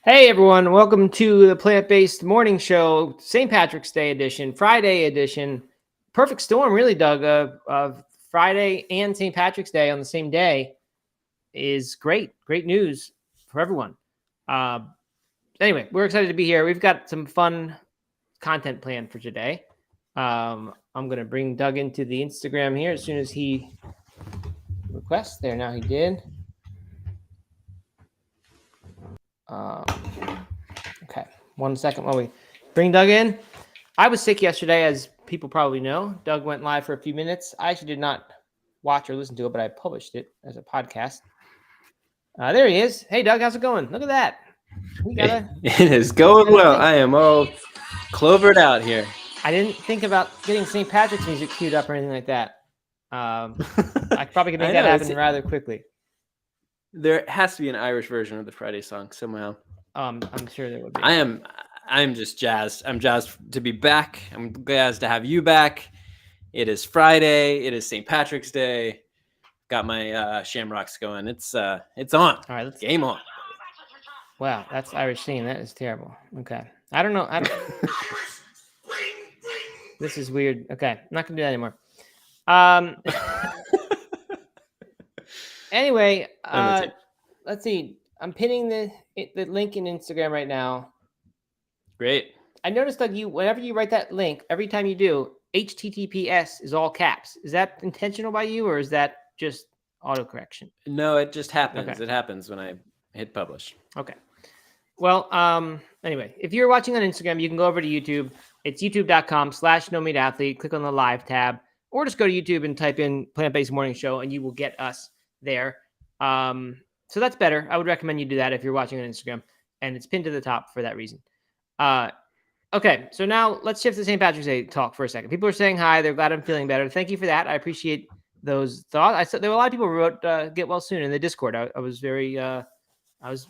Hey everyone, welcome to the Plant-Based Morning Show, St. Patrick's Day edition, Friday edition. Perfect storm, really, Doug, of Friday and St. Patrick's Day on the same day is great. Great news for everyone. Uh, anyway, we're excited to be here. We've got some fun content planned for today. I'm going to bring Doug into the Instagram here as soon as he requests. There, now he did. Okay, 1 second while we bring Doug in. I was sick yesterday, as people probably know. Doug went live for a few minutes. I actually did not watch or listen to it, but I published it as a podcast. There he is. Hey, Doug, how's it going? Look at that. It is going well. I am all clovered out here. I didn't think about getting St. Patrick's music queued up or anything like that. I probably could make that happen rather quickly. There has to be an Irish version of the Friday song somehow. I'm sure there would be. I'm just jazzed. I'm jazzed to be back. I'm jazzed to have you back. It is Friday. It is St. Patrick's Day. Got my shamrocks going. It's on. All right, let's game on. Wow, that's Irish singing. That is terrible. Okay, I don't know. This is weird. Okay, I'm not gonna do that anymore. Anyway, let's see. I'm pinning the link in Instagram right now. Great. I noticed that whenever you write that link, every time you do, HTTPS is all caps. Is that intentional by you, or is that just autocorrection? No, it just happens. Okay. It happens when I hit publish. Okay. Well, anyway, if you're watching on Instagram, you can go over to YouTube. It's youtube.com/NoMeatAthlete. Click on the live tab, or just go to YouTube and type in Plant-Based Morning Show, and you will get us there. So that's better. I would recommend you do that if you're watching on Instagram, and it's pinned to the top for that reason. Okay, so now let's shift to St. Patrick's Day talk for a second. People are saying hi. They're glad I'm feeling better. Thank you for that. I appreciate those thoughts. I saw there were a lot of people who wrote "Get well soon" in the Discord. I was very, I don't know.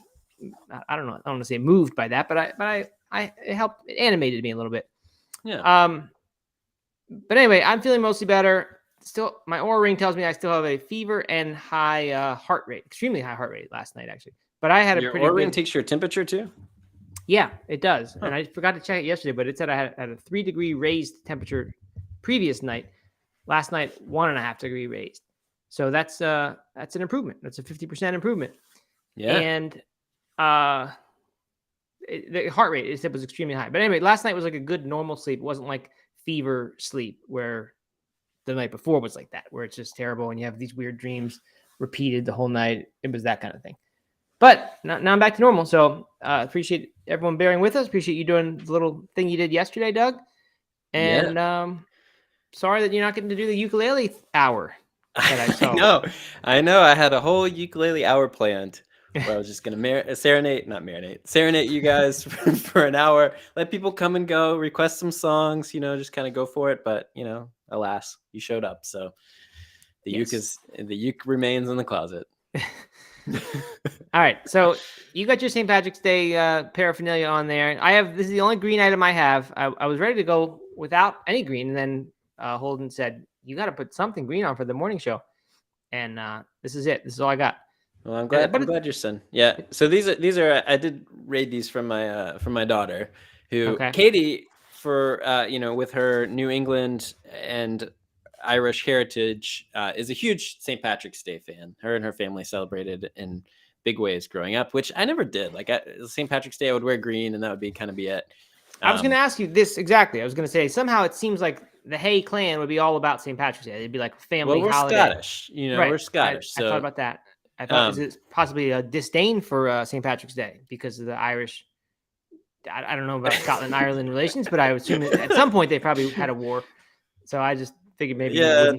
I don't want to say moved by that, but it helped. It animated me a little bit. Yeah. But anyway, I'm feeling mostly better. Still, my Oura ring tells me I still have a fever and high heart rate, extremely high heart rate last night, actually. But I had your Oura ring takes your temperature too. Yeah, it does. Huh. And I forgot to check it yesterday, but it said I had a 3-degree raised temperature previous night. Last night, 1.5 degree raised. So that's an improvement. That's a 50% improvement. Yeah. And the heart rate it was extremely high. But anyway, last night was like a good normal sleep. It wasn't like fever sleep where the night before was like that, where it's just terrible and you have these weird dreams repeated the whole night. It was that kind of thing. But now I'm back to normal. So appreciate everyone bearing with us. Appreciate you doing the little thing you did yesterday, Doug. And sorry that you're not getting to do the ukulele hour that I saw. I know. I had a whole ukulele hour planned where I was just going to serenade you guys for an hour. Let people come and go, request some songs, just kind of go for it. But, alas, you showed up. So the uke remains in the closet. All right, so you got your St. Patrick's Day paraphernalia on there. This is the only green item I have. I was ready to go without any green, and then Holden said, "You got to put something green on for the morning show," and this is it. This is all I got. Well, I'm glad your son. Yeah. So these are I did raid these from my daughter, who Katie for with her New England and Irish heritage is a huge St. Patrick's Day fan. Her and her family celebrated in big ways growing up, which I never did. Like St. Patrick's Day, I would wear green, and that would be it. I was going to ask you this exactly. I was going to say somehow it seems like the Hay clan would be all about St. Patrick's Day. They'd be like family holiday. Scottish, right. We're Scottish. I thought about that. I thought is it possibly a disdain for St. Patrick's Day because of the Irish? I don't know about Scotland and Ireland relations, but I would assume at some point they probably had a war. So I just figured maybe. Yeah,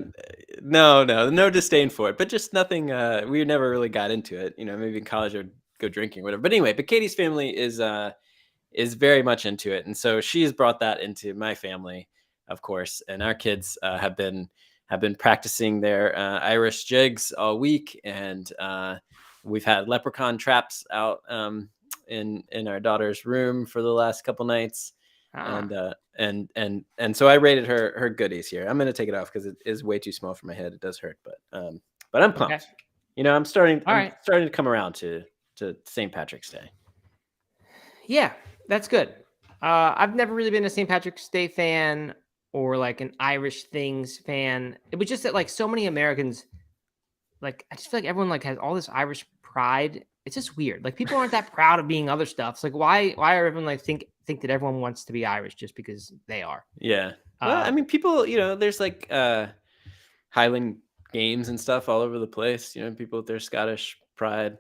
no disdain for it, but just nothing. We never really got into it. Maybe in college or go drinking or whatever. But anyway, Katie's family is very much into it, and so she has brought that into my family, of course. And our kids have been practicing their Irish jigs all week, and we've had leprechaun traps out in our daughter's room for the last couple nights. And so I rated her goodies here. I'm going to take it off because it is way too small for my head. It does hurt, but I'm pumped. Okay. I'm starting to come around to St. Patrick's Day. Yeah, that's good. I've never really been a St. Patrick's Day fan or like an Irish things fan. It was just that like so many Americans, like I just feel like everyone like has all this Irish pride. It's just weird. Like people aren't that proud of being other stuff. It's like why are everyone like think that everyone wants to be Irish just because they are? Yeah. Well, I Uh, mean, people, there's like Highland games and stuff all over the place. People with their Scottish pride.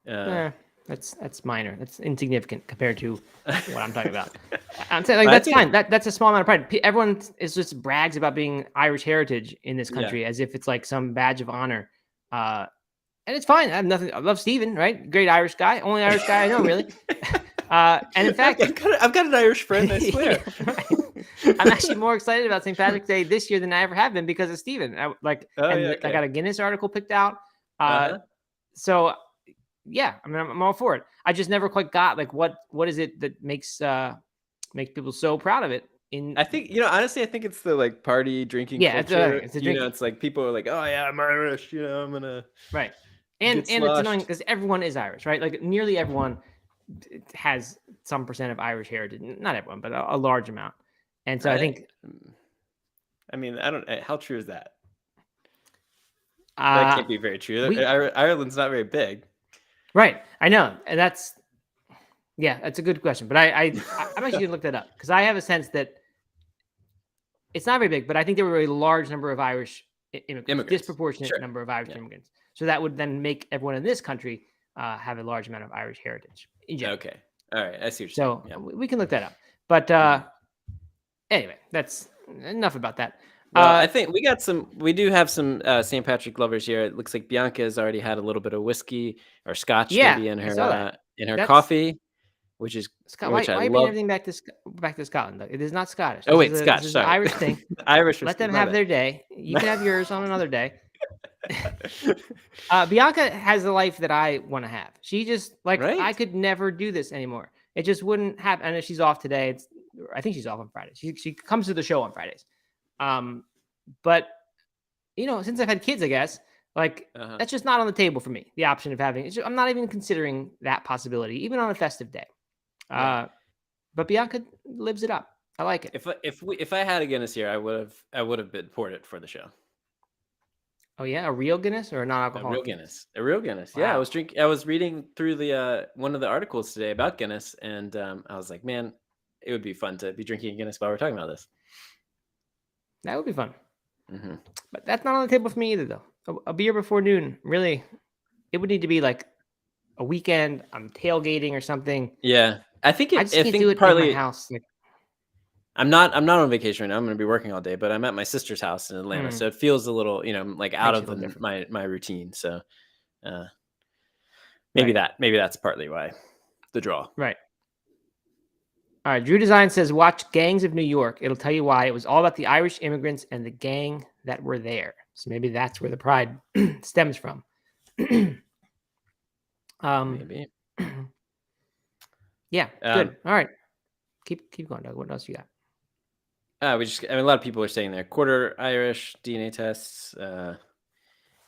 eh, that's minor. That's insignificant compared to what I'm talking about. I'm saying like I that's think, fine. That's a small amount of pride. Everyone is just brags about being Irish heritage in this yeah. country as if it's like some badge of honor. Uh, and it's fine. I have nothing. I love Steven, right? Great Irish guy. Only Irish guy I know, really. And in fact, I've got an Irish friend, I swear. Yeah, right. I'm actually more excited about St. Patrick's Day this year than I ever have been because of Steven. Oh, yeah, I okay. got a Guinness article picked out. Uh-huh. So yeah, I mean, I'm all for it. I just never quite got like what is it that makes people so proud of it? I think, honestly, I think it's the like party drinking Yeah, culture. it's a drinking, It's like people are like, oh yeah, I'm Irish. I'm gonna right? get And it's annoying sloshed. because everyone is Irish, right? Like nearly everyone has some percent of Irish heritage. Not everyone, but a large amount. And so I think I mean, I don't. How true is that? That uh can't be very true. we Ireland's not very big. right. I know, and that's a good question. But I'm actually gonna look that up because I have a sense that it's not very big, but I think there were a large number of Irish immigrants, disproportionate Sure. number of Irish Yeah. immigrants. So that would then make everyone in this country have a large amount of Irish heritage in general. Okay. All right. I see what you're So saying. Yeah. we can look that up. But anyway, that's enough about that. Well, I think we do have some St. Patrick lovers here. It looks like Bianca has already had a little bit of whiskey or scotch Yeah, maybe in I saw that. in her That's coffee, which Scott. which I Why are you bringing love. everything back to Scotland? Though? It is not Scottish. Oh wait, This scotch. is an Sorry. Irish thing. Irish Let whiskey. them My have bad. their day. You can have yours on another day. Bianca has the life that I want to have. She just like Right? I could never do this anymore. It just wouldn't happen. And if she's off today, I think she's off on Friday. She comes to the show on Fridays. But since I've had kids, I guess like Uh-huh. that's just not on the table for me. The option of having I'm not even considering that possibility, even on a festive day. Right. But Bianca lives it up. I like it. If I had a Guinness here, I would have been poured it for the show. Oh yeah, a real Guinness or a A non-alcoholic real Guinness. A real Guinness. Yeah, Wow. I was reading through the one of the articles today about Guinness, and I was like, man, it would be fun to be drinking Guinness while we're talking about this. That would be fun. Mm-hmm. But that's not on the table for me either, though. A beer before noon, really, it would need to be like a weekend. I'm tailgating or something. Yeah, I think I just I can't think do it in partly my house. Like, I'm not on vacation right now. I'm going to be working all day, but I'm at my sister's house in Atlanta, so it feels a little, like out makes it of a little different. my routine. So uh, Right. maybe that's partly why the draw. Right. All right. Drew Design says, watch Gangs of New York. It'll tell you why. It was all about the Irish immigrants and the gang that were there. So maybe that's where the pride stems from. Maybe. Yeah. Good. All right. Keep going, Doug. What else you got? A lot of people are saying they're quarter Irish DNA tests. I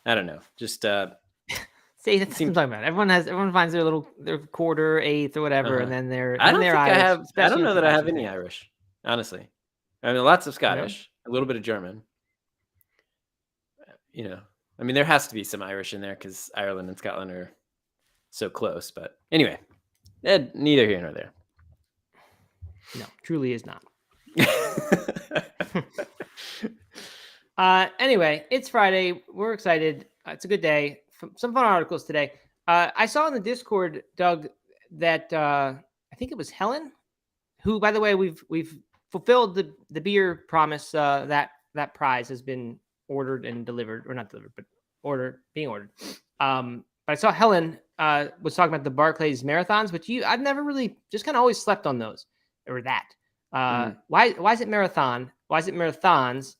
don't know. Just See, that's what I'm talking about. Everyone finds their quarter, eighth, or whatever, and then they're I don't think Irish. I have. I don't especially know with that the I have Irish any thing. Irish. Honestly, I mean, lots of No? Scottish, a little bit of German. I mean, there has to be some Irish in there because Ireland and Scotland are so close. But anyway, neither here nor there. No, truly is not. Anyway, it's Friday. We're excited. It's a good day. Some fun articles today. I saw in the Discord, Doug, that I think it was Helen, who, by the way, we've fulfilled the beer promise. That prize has been ordered and delivered, or not delivered, but being ordered. But I saw Helen was talking about the Barclays marathons, which I've never really, just kind of always slept on those or that. Why is it marathon? Why is it marathons?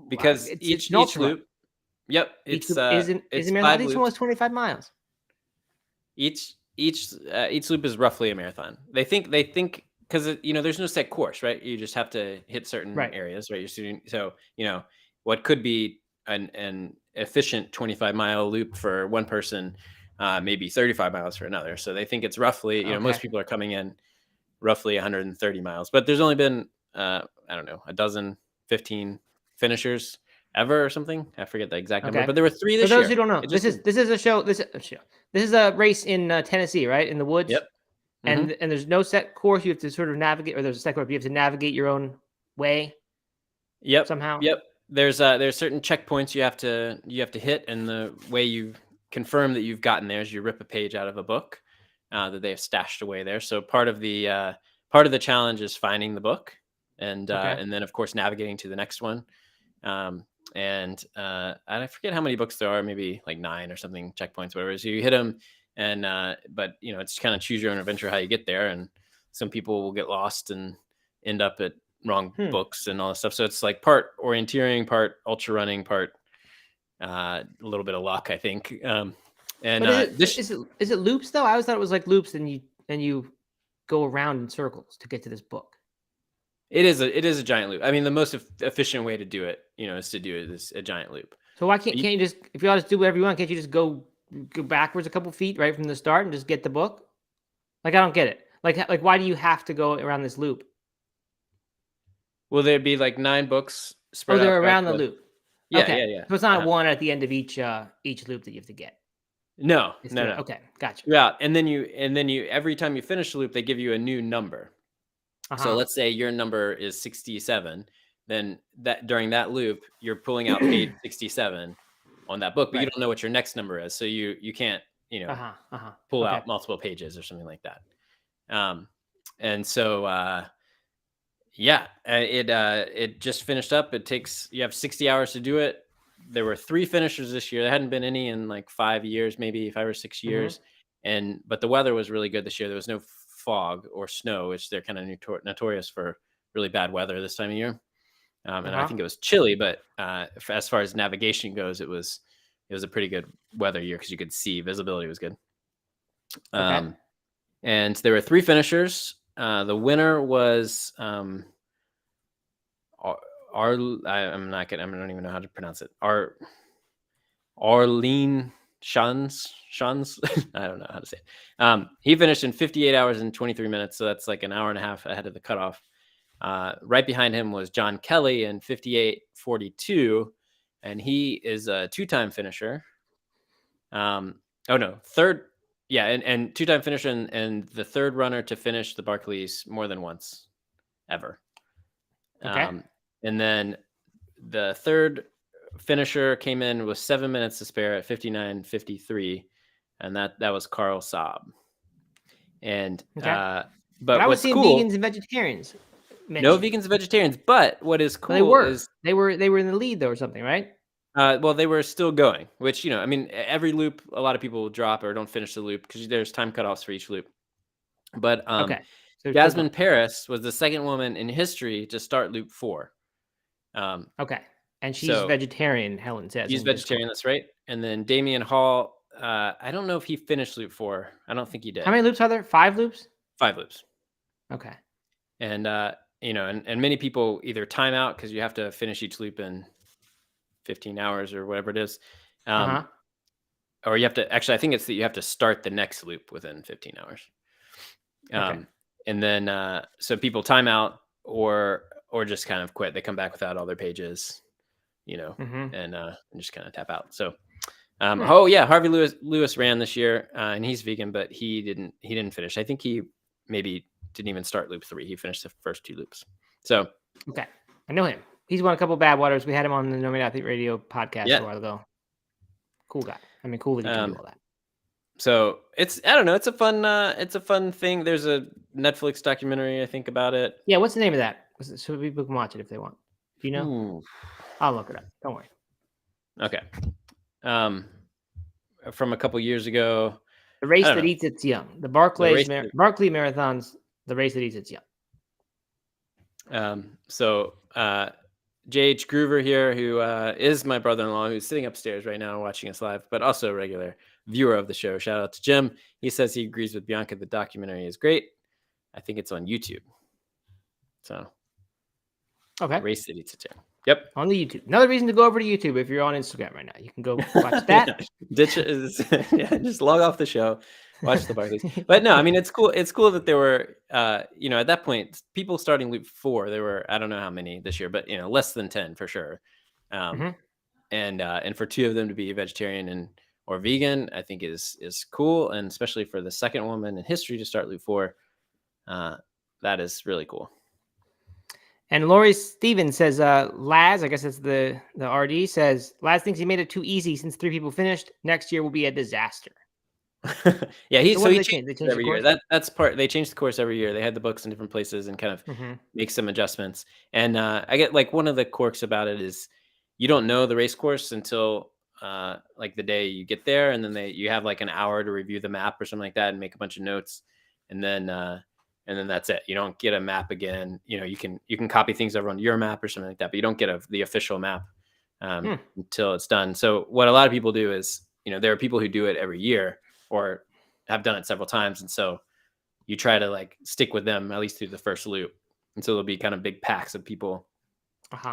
Because it's each loop. Yep, Each it's loop isn't it's marathon. I 5 think it's loops. almost 25 miles. Each loop is roughly a marathon. They think because there's no set course, right? You just have to hit certain Right. areas, right? You're shooting, so what could be an efficient 25-mile loop for one person maybe 35 miles for another. So they think it's roughly, most people are coming in roughly 130 miles, but there's only been, I don't know, a dozen, 15 finishers ever or something. I forget the exact number, but there were 3 For this those year. who don't know, this is a show. This is a race in Tennessee, right, in the woods. Yep. And there's no set course. You have to sort of navigate, or there's a set course. You have to navigate your own way. Yep. Somehow. Yep. There's certain checkpoints you have to hit, and the way you confirm that you've gotten there is you rip a page out of a book that they have stashed away there. So part of the challenge is finding the book, and then of course navigating to the next one. And I forget how many books there are, maybe like 9 or something checkpoints, whatever. So you hit them, and but it's kind of choose your own adventure how you get there, and some people will get lost and end up at wrong books and all this stuff. So it's like part orienteering, part ultra running, part a little bit of luck, I think. Is it loops though? I always thought it was like loops, and you go around in circles to get to this book. It is a giant loop. I mean, the most efficient way to do it, is to do it is a giant loop. So why can't you just, if you want to do whatever you want, can't you just go backwards a couple feet right from the start and just get the book? Like, I don't get it. Like why do you have to go around this loop? Well, there'd be like 9 books spread out. Oh, they're around the loop. Yeah, okay. yeah. So it's not one at the end of each loop that you have to get. No. Okay, gotcha. Yeah, and then you every time you finish the loop, they give you a new number. So let's say your number is 67, then that during that loop, you're pulling out page 67 on that book, but you don't know what your next number is. So you can't, pull out multiple pages or something like that. And so, it just finished up. You have 60 hours to do it. There were 3 finishers this year. There hadn't been any in like 5 years, maybe 5 or 6 years. But the weather was really good this year. There was no fog or snow, which they're kind of notorious for really bad weather this time of year. And I think it was chilly, but as far as navigation goes, it was a pretty good weather year because you could see, visibility was good. And there were 3 finishers. The winner was I don't even know how to pronounce it. Arlene Shans. I don't know how to say it. He finished in 58 hours and 23 minutes. So that's like an hour and a half ahead of the cutoff. Right behind him was John Kelly in 58:42. And he is a 2-time finisher. Third. Yeah. And 2-time finisher and the 3rd runner to finish the Barclays more than once ever. Okay. And then the 3rd finisher came in with 7 minutes to spare at 59:53, and that was Carl Saab. And but I was seeing cool, vegans and vegetarians. No vegans and vegetarians. But what is cool is they were in the lead though, or something, right? Well, they were still going, which I mean, every loop, a lot of people will drop or don't finish the loop because there's time cutoffs for each loop. But so Jasmine Paris was the 2nd woman in history to start loop 4. And she's vegetarian, Helen says. She's vegetarian, that's right. And then Damian Hall, I don't know if he finished loop 4. I don't think he did. How many loops are there? 5 loops? 5 loops. Okay. And, and many people either time out because you have to finish each loop in 15 hours or whatever it is. Or you have to, actually, I think it's that you have to start the next loop within 15 hours. And then, so people time out or just kind of quit. They come back without all their pages, and just kind of tap out. So, Harvey Lewis ran this year, and he's vegan, but he didn't finish. I think he maybe didn't even start loop 3. He finished the first 2 loops. So, okay. I know him. He's won a couple of Bad Waters. We had him on the No Meat Athlete Radio podcast a while ago. Cool guy. I mean, cool that he can do all that. So I don't know. It's a fun thing. There's a Netflix documentary, I think, about it. Yeah. What's the name of that? So people can watch it if they want. Do you know? Ooh. I'll look it up. Don't worry. Okay. From a couple years ago. The Race That Eats Its Young. The Barclay Marathon's The Race That Eats Its Young. So J.H. Groover here, who is my brother-in-law, who's sitting upstairs right now watching us live, but also a regular viewer of the show. Shout out to Jim. He says he agrees with Bianca. The documentary is great. I think it's on YouTube. So, okay. Race That Eats Its Young. Yep. On the YouTube. Another reason to go over to YouTube if you're on Instagram right now. You can go watch that. Yeah. Ditch it. Yeah, just log off the show, watch the Barclays. But no, I mean it's cool. It's cool that there were, at that point, people starting loop 4. There were, I don't know how many this year, but less than 10 for sure. And for 2 of them to be vegetarian or vegan, I think is cool, and especially for the second woman in history to start loop 4, that is really cool. And Lori Stevens says, Laz, I guess that's the RD, says, Laz thinks he made it too easy since 3 people finished. Next year will be a disaster. Yeah, he changed it every year. That's part. They change the course every year. They had the books in different places and kind of make some adjustments. And I get like one of the quirks about it is you don't know the race course until like the day you get there, and then you have like an hour to review the map or something like that and make a bunch of notes, and then that's it. You don't get a map again. You can copy things over on your map or something like that, but you don't get the official map until it's done. So what a lot of people do is, there are people who do it every year or have done it several times, and so you try to like stick with them at least through the first loop. And so there'll be kind of big packs of people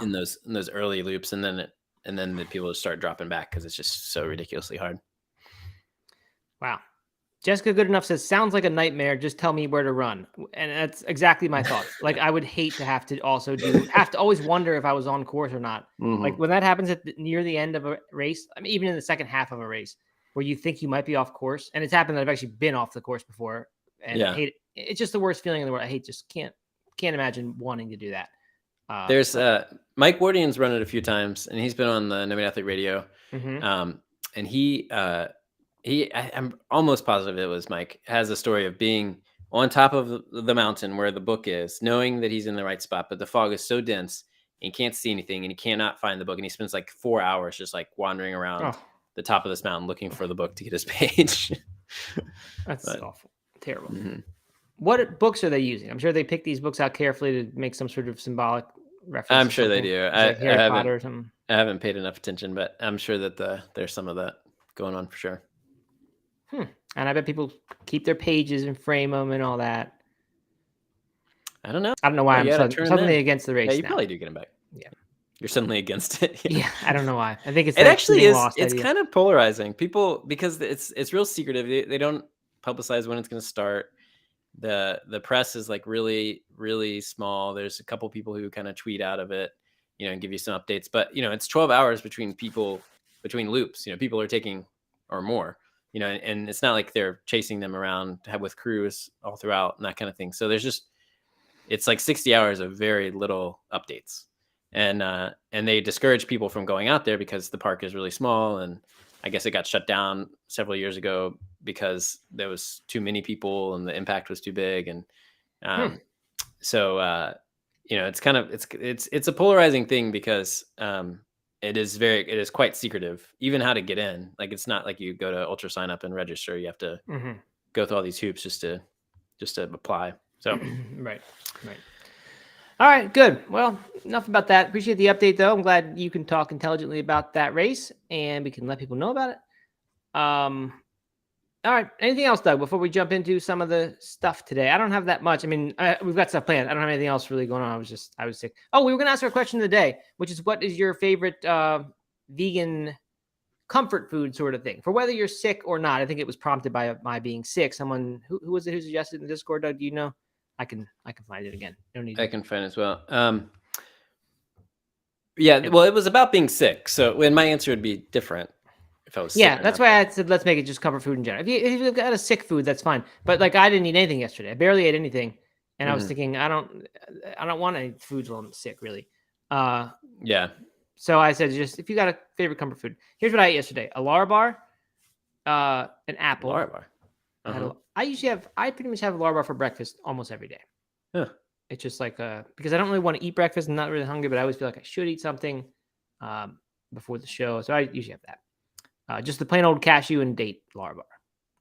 in those early loops, and then the people start dropping back because it's just so ridiculously hard. Wow. Jessica Goodenough says, sounds like a nightmare. Just tell me where to run. And that's exactly my thoughts. Like, I would hate to have to always wonder if I was on course or not. Like when that happens near the end of a race, I mean, even in the second half of a race where you think you might be off course, and it's happened that I've actually been off the course before, and I hate it. It's just the worst feeling in the world. Can't imagine wanting to do that. There's Mike Wardian's run it a few times, and he's been on the No Meat Athlete radio. And I'm almost positive it was Mike, has a story of being on top of the mountain where the book is, knowing that he's in the right spot, but the fog is so dense and he can't see anything, and he cannot find the book, and he spends like 4 hours just like wandering around the top of this mountain looking for the book to get his page. That's awful. Terrible. What books are they using? I'm sure they pick these books out carefully to make some sort of symbolic reference. I'm sure they do. Like Harry Potter or something. I haven't paid enough attention, but I'm sure that there's some of that going on for sure. And I bet people keep their pages and frame them and all that. I don't know. I don't know why I'm suddenly against the race. Yeah, you now. Probably do get them back. Yeah. You're suddenly against it. Yeah, I don't know why. I think it actually is. It's kind of polarizing. People, because it's real secretive. They don't publicize when it's going to start. The press is like really, really small. There's a couple people who kind of tweet out of it, and give you some updates. But it's 12 hours between loops. People are taking or more. And it's not like they're chasing them around with crews all throughout and that kind of thing. So it's like 60 hours of very little updates. And they discourage people from going out there because the park is really small. And I guess it got shut down several years ago because there was too many people and the impact was too big. And so it's kind of, it's a polarizing thing because it is quite secretive, even how to get in. Like, it's not like you go to Ultra Sign Up and register. You have to go through all these hoops just to apply. So right. All right, good. Well, enough about that. Appreciate the update, though. I'm glad you can talk intelligently about that race, and we can let people know about it. All right. Anything else, Doug, before we jump into some of the stuff today? I don't have that much. I mean, we've got stuff planned. I don't have anything else really going on. I was sick. Oh, we were going to ask our question of the day, which is, what is your favorite vegan comfort food sort of thing for whether you're sick or not? I think it was prompted by my being sick. Someone who was it who suggested in the Discord, Doug? Do you know? I can find it again. No need. I can find it as well. Yeah. Well, it was about being sick. So when my answer would be different. If I was sick that's why I said let's make it just comfort food in general. If you've got a sick food, that's fine. But like, I didn't eat anything yesterday. I barely ate anything, and I was thinking I don't want any foods while I'm sick, really. Yeah. So I said, just if you got a favorite comfort food, here's what I ate yesterday: a Larabar, an apple. Larabar. I pretty much have a Larabar for breakfast almost every day. Huh. It's just like because I don't really want to eat breakfast. I'm not really hungry, but I always feel like I should eat something before the show. So I usually have that. Just the plain old cashew and date Larabar,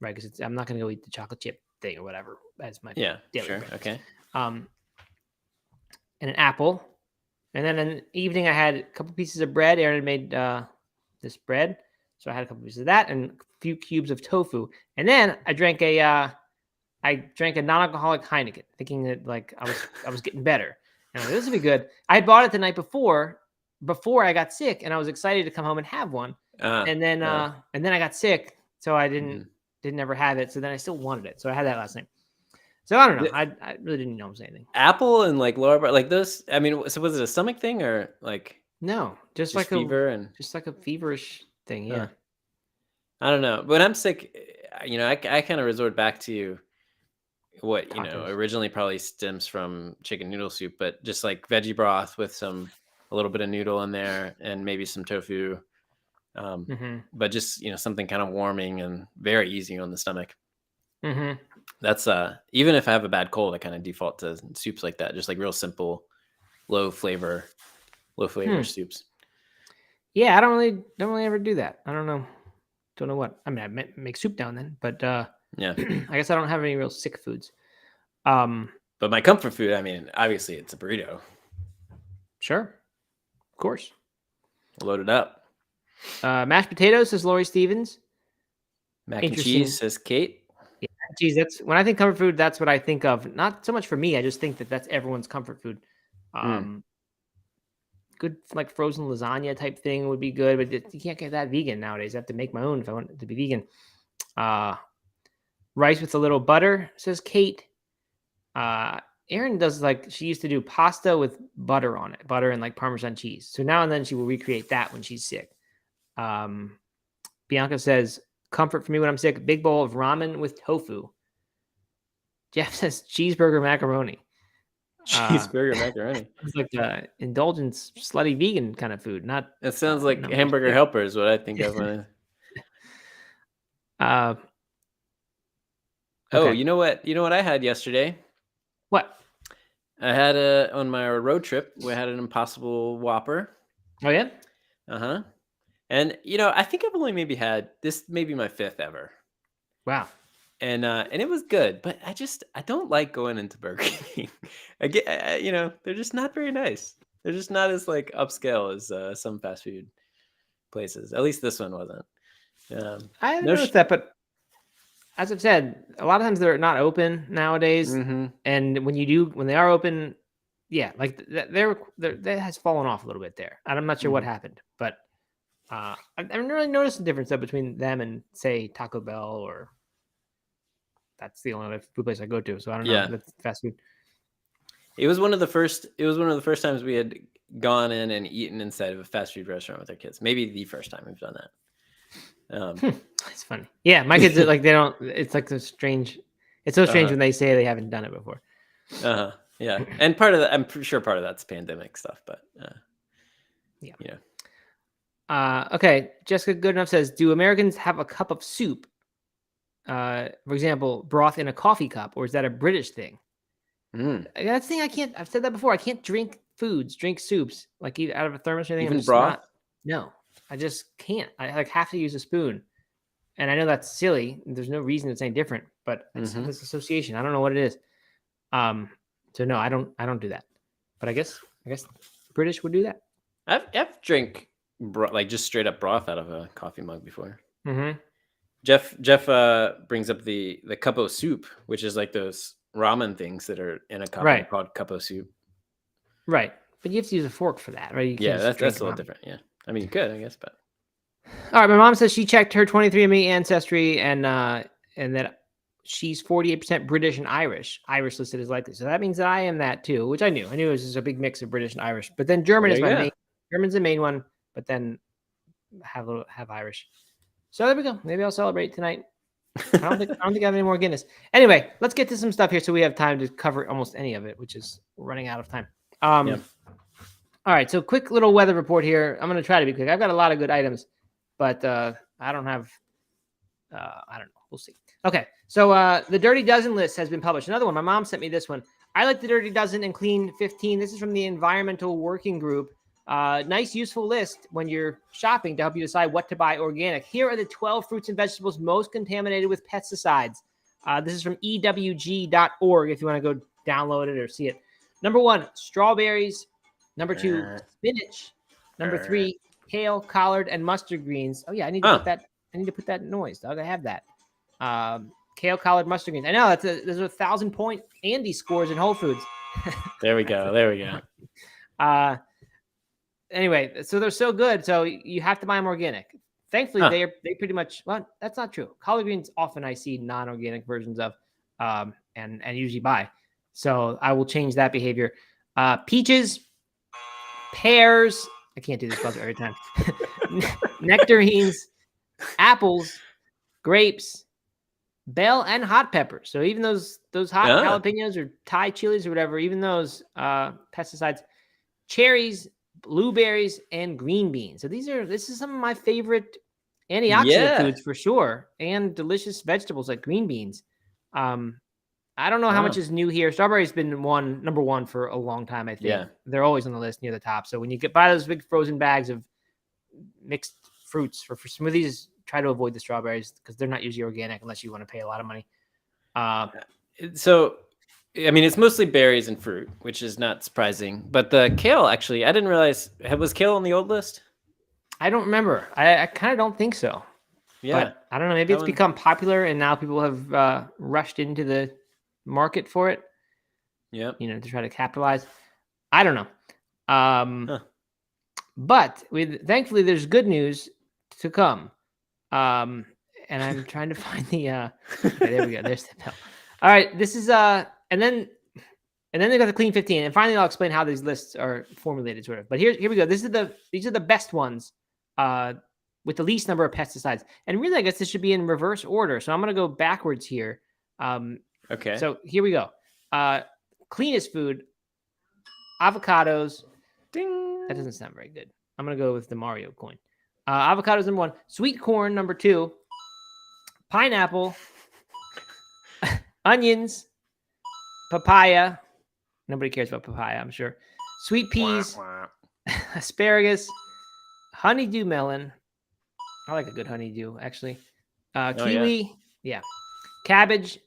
right? Because I'm not going to go eat the chocolate chip thing or whatever as my daily breakfast. Okay. And an apple, and then in the evening I had a couple pieces of bread. Aaron had made this bread, so I had a couple pieces of that and a few cubes of tofu. And then I drank a non-alcoholic Heineken, thinking that like I was getting better. And I was like, this would be good. I had bought it the night before before I got sick, and I was excited to come home and have one. And then I got sick, so I didn't ever have it. So then I still wanted it, so I had that last night. So I don't know. I really didn't know anything. Apple and like lower, like those. I mean, so was it a stomach thing or like? No, just like fever and just like a feverish thing. Yeah. I don't know. When I'm sick, I kind of resort back to what Tacos. originally probably stems from chicken noodle soup, but just like veggie broth with a little bit of noodle in there and maybe some tofu. But just something kind of warming and very easy on the stomach. That's even if I have a bad cold, I kind of default to soups like that, just like real simple, low flavor soups. Yeah, I don't really ever do that. I don't know what. I mean, I make soup now and then, but yeah, I guess I don't have any real sick foods. But my comfort food, I mean, obviously it's a burrito. Sure, of course. Load it up. Mashed potatoes, says Lori Stevens. Mac and cheese, says Kate. Yeah, cheese. That's when I think comfort food. That's what I think of. Not so much for me. I just think that's everyone's comfort food. Good like frozen lasagna type thing would be good, but you can't get that vegan nowadays. I have to make my own if I want it to be vegan. Rice with a little butter, says Kate. Erin does she used to do pasta with butter on it, butter and like Parmesan cheese. So now and then she will recreate that when she's sick. Bianca says, comfort for me when I'm sick, big bowl of ramen with tofu. Jeff says cheeseburger macaroni. Cheeseburger macaroni. It's like indulgence, slutty vegan kind of food. Not. It sounds like Hamburger Helper is what I think of when. Okay. Oh, you know what I had yesterday? What? I had on my road trip. We had an Impossible Whopper. Oh yeah. And I think I've only maybe had this, maybe my 5th ever. Wow. And it was good, but I don't like going into Burger King. I get, they're just not very nice. They're just not as like upscale as some fast food places. At least this one wasn't. I haven't noticed that, but as I've said, a lot of times they're not open nowadays. And when they are open, yeah, like that has fallen off a little bit there. And I'm not sure what happened, but I haven't really noticed the difference between them and say Taco Bell, or that's the only food place I go to. So I don't know. That's fast food. It was one of the first times we had gone in and eaten inside of a fast food restaurant with our kids. Maybe the first time we've done that. It's funny. Yeah, my kids are like, they don't. It's like so strange. It's so strange when they say they haven't done it before. Yeah, and part of that, I'm sure part of that's pandemic stuff, but okay, Jessica Goodenough says, do Americans have a cup of soup? For example, broth in a coffee cup, or is that a British thing? That's the thing I can't. I've said that before. I can't drink soups, like eat out of a thermos or anything. Even broth? No, I just can't. I have to use a spoon, and I know that's silly. There's no reason it's any different, but it's this association. I don't know what it is. So no, I don't do that. But I guess British would do that. I've drank like just straight up broth out of a coffee mug before. Jeff brings up the cuppo soup, which is like those ramen things that are in a cup called cuppo soup. Right, but you have to use a fork for that, right? That's a little different. Yeah, I mean you could, I guess, but. All right, my mom says she checked her 23andMe ancestry and that she's 48% British and Irish. Irish listed as likely, so that means that I am that too, which I knew. I knew it was just a big mix of British and Irish. But then German is my main. German's the main one, but then have Irish. So there we go. Maybe I'll celebrate tonight. I don't think I have any more Guinness. Anyway, let's get to some stuff here so we have time to cover almost any of it, which is running out of time. All right, so quick little weather report here. I'm going to try to be quick. I've got a lot of good items, but I don't have. I don't know. We'll see. Okay, so the Dirty Dozen list has been published. Another one. My mom sent me this one. I like the Dirty Dozen and Clean 15. This is from the Environmental Working Group. Nice, useful list when you're shopping to help you decide what to buy organic. Here are the 12 fruits and vegetables most contaminated with pesticides. This is from ewg.org if you want to go download it or see it. Number 1, strawberries. Number 2, spinach. Number 3, kale, collard, and mustard greens. Oh yeah, I need to put that. I need to put that in noise, dog. I have that. Kale, collard, mustard greens. I know there's 1,000-point Andy scores in Whole Foods. There we go. anyway, so they're so good. So you have to buy them organic. Thankfully, Huh. they pretty much. Well, that's not true. Collard greens often I see non-organic versions of, and usually buy. So I will change that behavior. Peaches, pears. I can't do this buzzer every time. Nectarines, apples, grapes, bell, and hot peppers. So even those hot Ah. jalapenos or Thai chilies or whatever, even those pesticides, cherries, blueberries, and green beans. So this is some of my favorite antioxidant Yeah. foods for sure, and delicious vegetables like green beans. I don't know how much Wow. is new here. Strawberry's been number one for a long time. I think Yeah. they're always on the list near the top. So when you buy those big frozen bags of mixed fruits for smoothies, try to avoid the strawberries because they're not usually organic unless you want to pay a lot of money. So, I mean, it's mostly berries and fruit, which is not surprising. But the kale, actually, I didn't realize. Was kale on the old list? I don't remember. I kind of don't think so. Yeah. But I don't know. Maybe That it's one- become popular and now people have rushed into the market for it, Yep. to try to capitalize. I don't know. Huh. But thankfully, there's good news to come. And I'm trying to find the. Okay, there we go. There's the bell. All right, this is and then they got the clean 15, and finally I'll explain how these lists are formulated, sort of. But here we go. These are the best ones, with the least number of pesticides. And really, I guess this should be in reverse order. So I'm going to go backwards here. Okay. So here we go. Cleanest food, avocados. Ding. That doesn't sound very good. I'm going to go with the Mario coin. Avocados number 1, sweet corn number 2, pineapple, onions, papaya. Nobody cares about papaya, I'm sure. Sweet peas, Wah, asparagus, honeydew melon. I like a good honeydew, actually. Kiwi, yeah. Cabbage,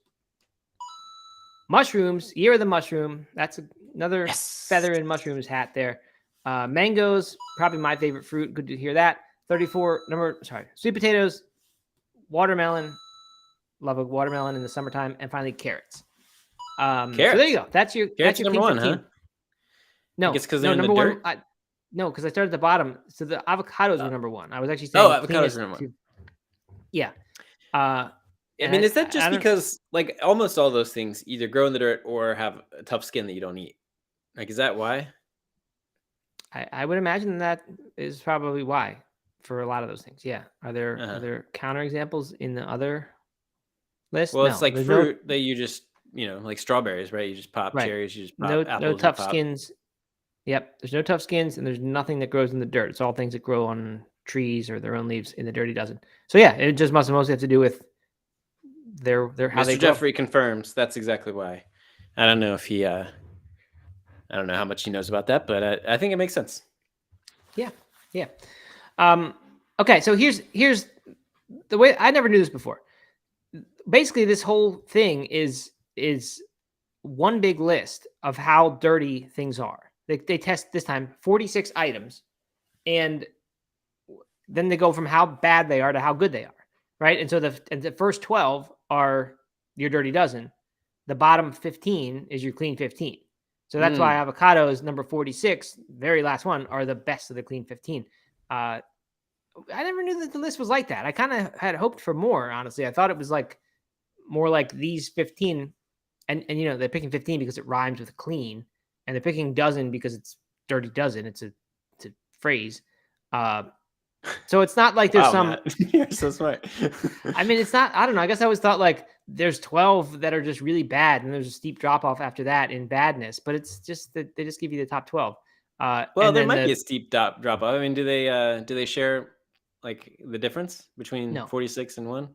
mushrooms, year of the mushroom. That's another Yes. feather in mushrooms hat there. Mangoes, probably my favorite fruit. Good to hear that. 34 sweet potatoes, watermelon. Love a watermelon in the summertime, and finally carrots. So there you go. That's your number clean 1, huh? 15. No, It's because no, they're in the number dirt. one. No, because I started at the bottom. So the avocados were number 1. I was actually saying avocados cleanest were number 1. Yeah. I mean, is that just because like almost all those things either grow in the dirt or have a tough skin that you don't eat? Like, is that why? I would imagine that is probably why for a lot of those things. Yeah. Are there counter examples in the other list? Well, No, it's like there's fruit that you just, like strawberries, right? You just pop Right. cherries, you just pop no apples, tough you pop. skins. Yep. There's no tough skins, and there's nothing that grows in the dirt. It's all things that grow on trees or their own leaves in the Dirty Dozen. So yeah, it just must mostly have to do with their how they Mr. grow. Jeffrey confirms that's exactly why. I don't know if he I don't know how much he knows about that, but I think it makes sense. Yeah. Okay, so here's the way. I never knew this before. Basically, this whole thing is one big list of how dirty things are. They test this time 46 items, and then they go from how bad they are to how good they are, right? And so the first 12 are your Dirty Dozen. The bottom 15 is your clean 15. So that's why avocados, number 46, very last one, are the best of the clean 15. I never knew that the list was like that. I kind of had hoped for more, honestly. I thought it was like more like these 15. And they're picking 15 because it rhymes with clean. And they're picking dozen because it's Dirty Dozen. It's a phrase. So it's not like there's some. Matt. You're so smart. I mean, it's not. I don't know. I guess I always thought like there's 12 that are just really bad, and there's a steep drop off after that in badness. But it's just that they just give you the top 12. Well, there might be a steep drop off. I mean, do they share like the difference between 46 and 1?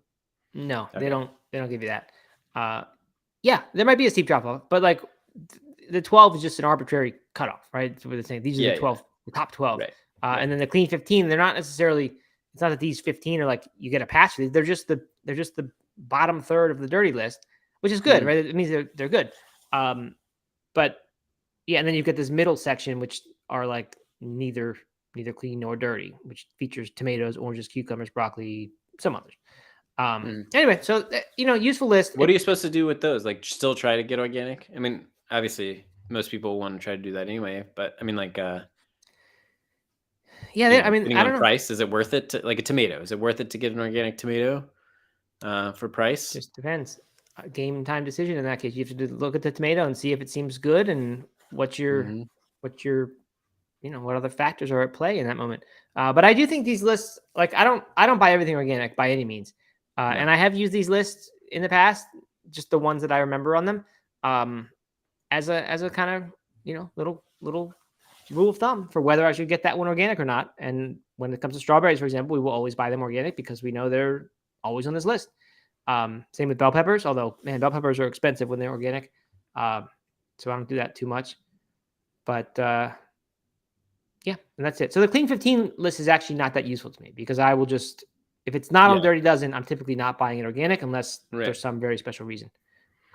No, okay. They don't give you that. Yeah, there might be a steep drop off, but like the 12 is just an arbitrary cutoff, right? So we're saying these are the 12, the top 12. Right. And then the clean 15, they're not necessarily. It's not that these 15 are like you get a pass. They're just the bottom third of the dirty list, which is good, right? It means they're good. But yeah, and then you get this middle section, which are like neither clean nor dirty, which features tomatoes, oranges, cucumbers, broccoli, some others. Anyway, so useful list. What are you supposed to do with those? Like, still try to get organic? I mean, obviously, most people want to try to do that anyway. But I mean, like, Yeah, You know, I mean, depending I on don't know. price, is it worth it to, like a tomato? Is it worth it to get an organic tomato for price? Just depends. Game time decision in that case. You have to look at the tomato and see if it seems good and Hmm. what your what other factors are at play in that moment. But I do think these lists, like I don't buy everything organic by any means, No. and I have used these lists in the past, just the ones that I remember on them, um, as a kind of little rule of thumb for whether I should get that one organic or not. And when it comes to strawberries, for example, we will always buy them organic because we know they're always on this list. Same with bell peppers, although man, bell peppers are expensive when they're organic, so I don't do that too much. But yeah, and that's it. So the clean 15 list is actually not that useful to me because I will just, if it's not on Yeah. Dirty Dozen, I'm typically not buying it organic unless Right. there's some very special reason.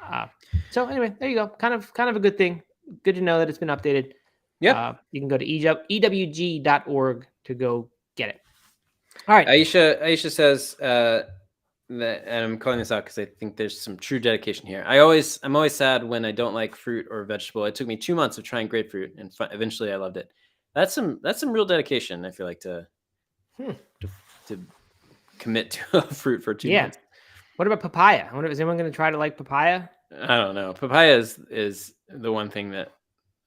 Uh, so anyway, there you go. Kind of a good thing. Good to know that it's been updated. Yep. You can go to ewg.org to go get it. All right. Aisha says that, and I'm calling this out because I think there's some true dedication here. I'm always sad when I don't like fruit or vegetable. It took me 2 months of trying grapefruit, and eventually I loved it. That's some real dedication. I feel like to Hmm. to commit to a fruit for 2 Yeah. months. What about papaya? Is anyone going to try to like papaya? I don't know. Papaya is the one thing that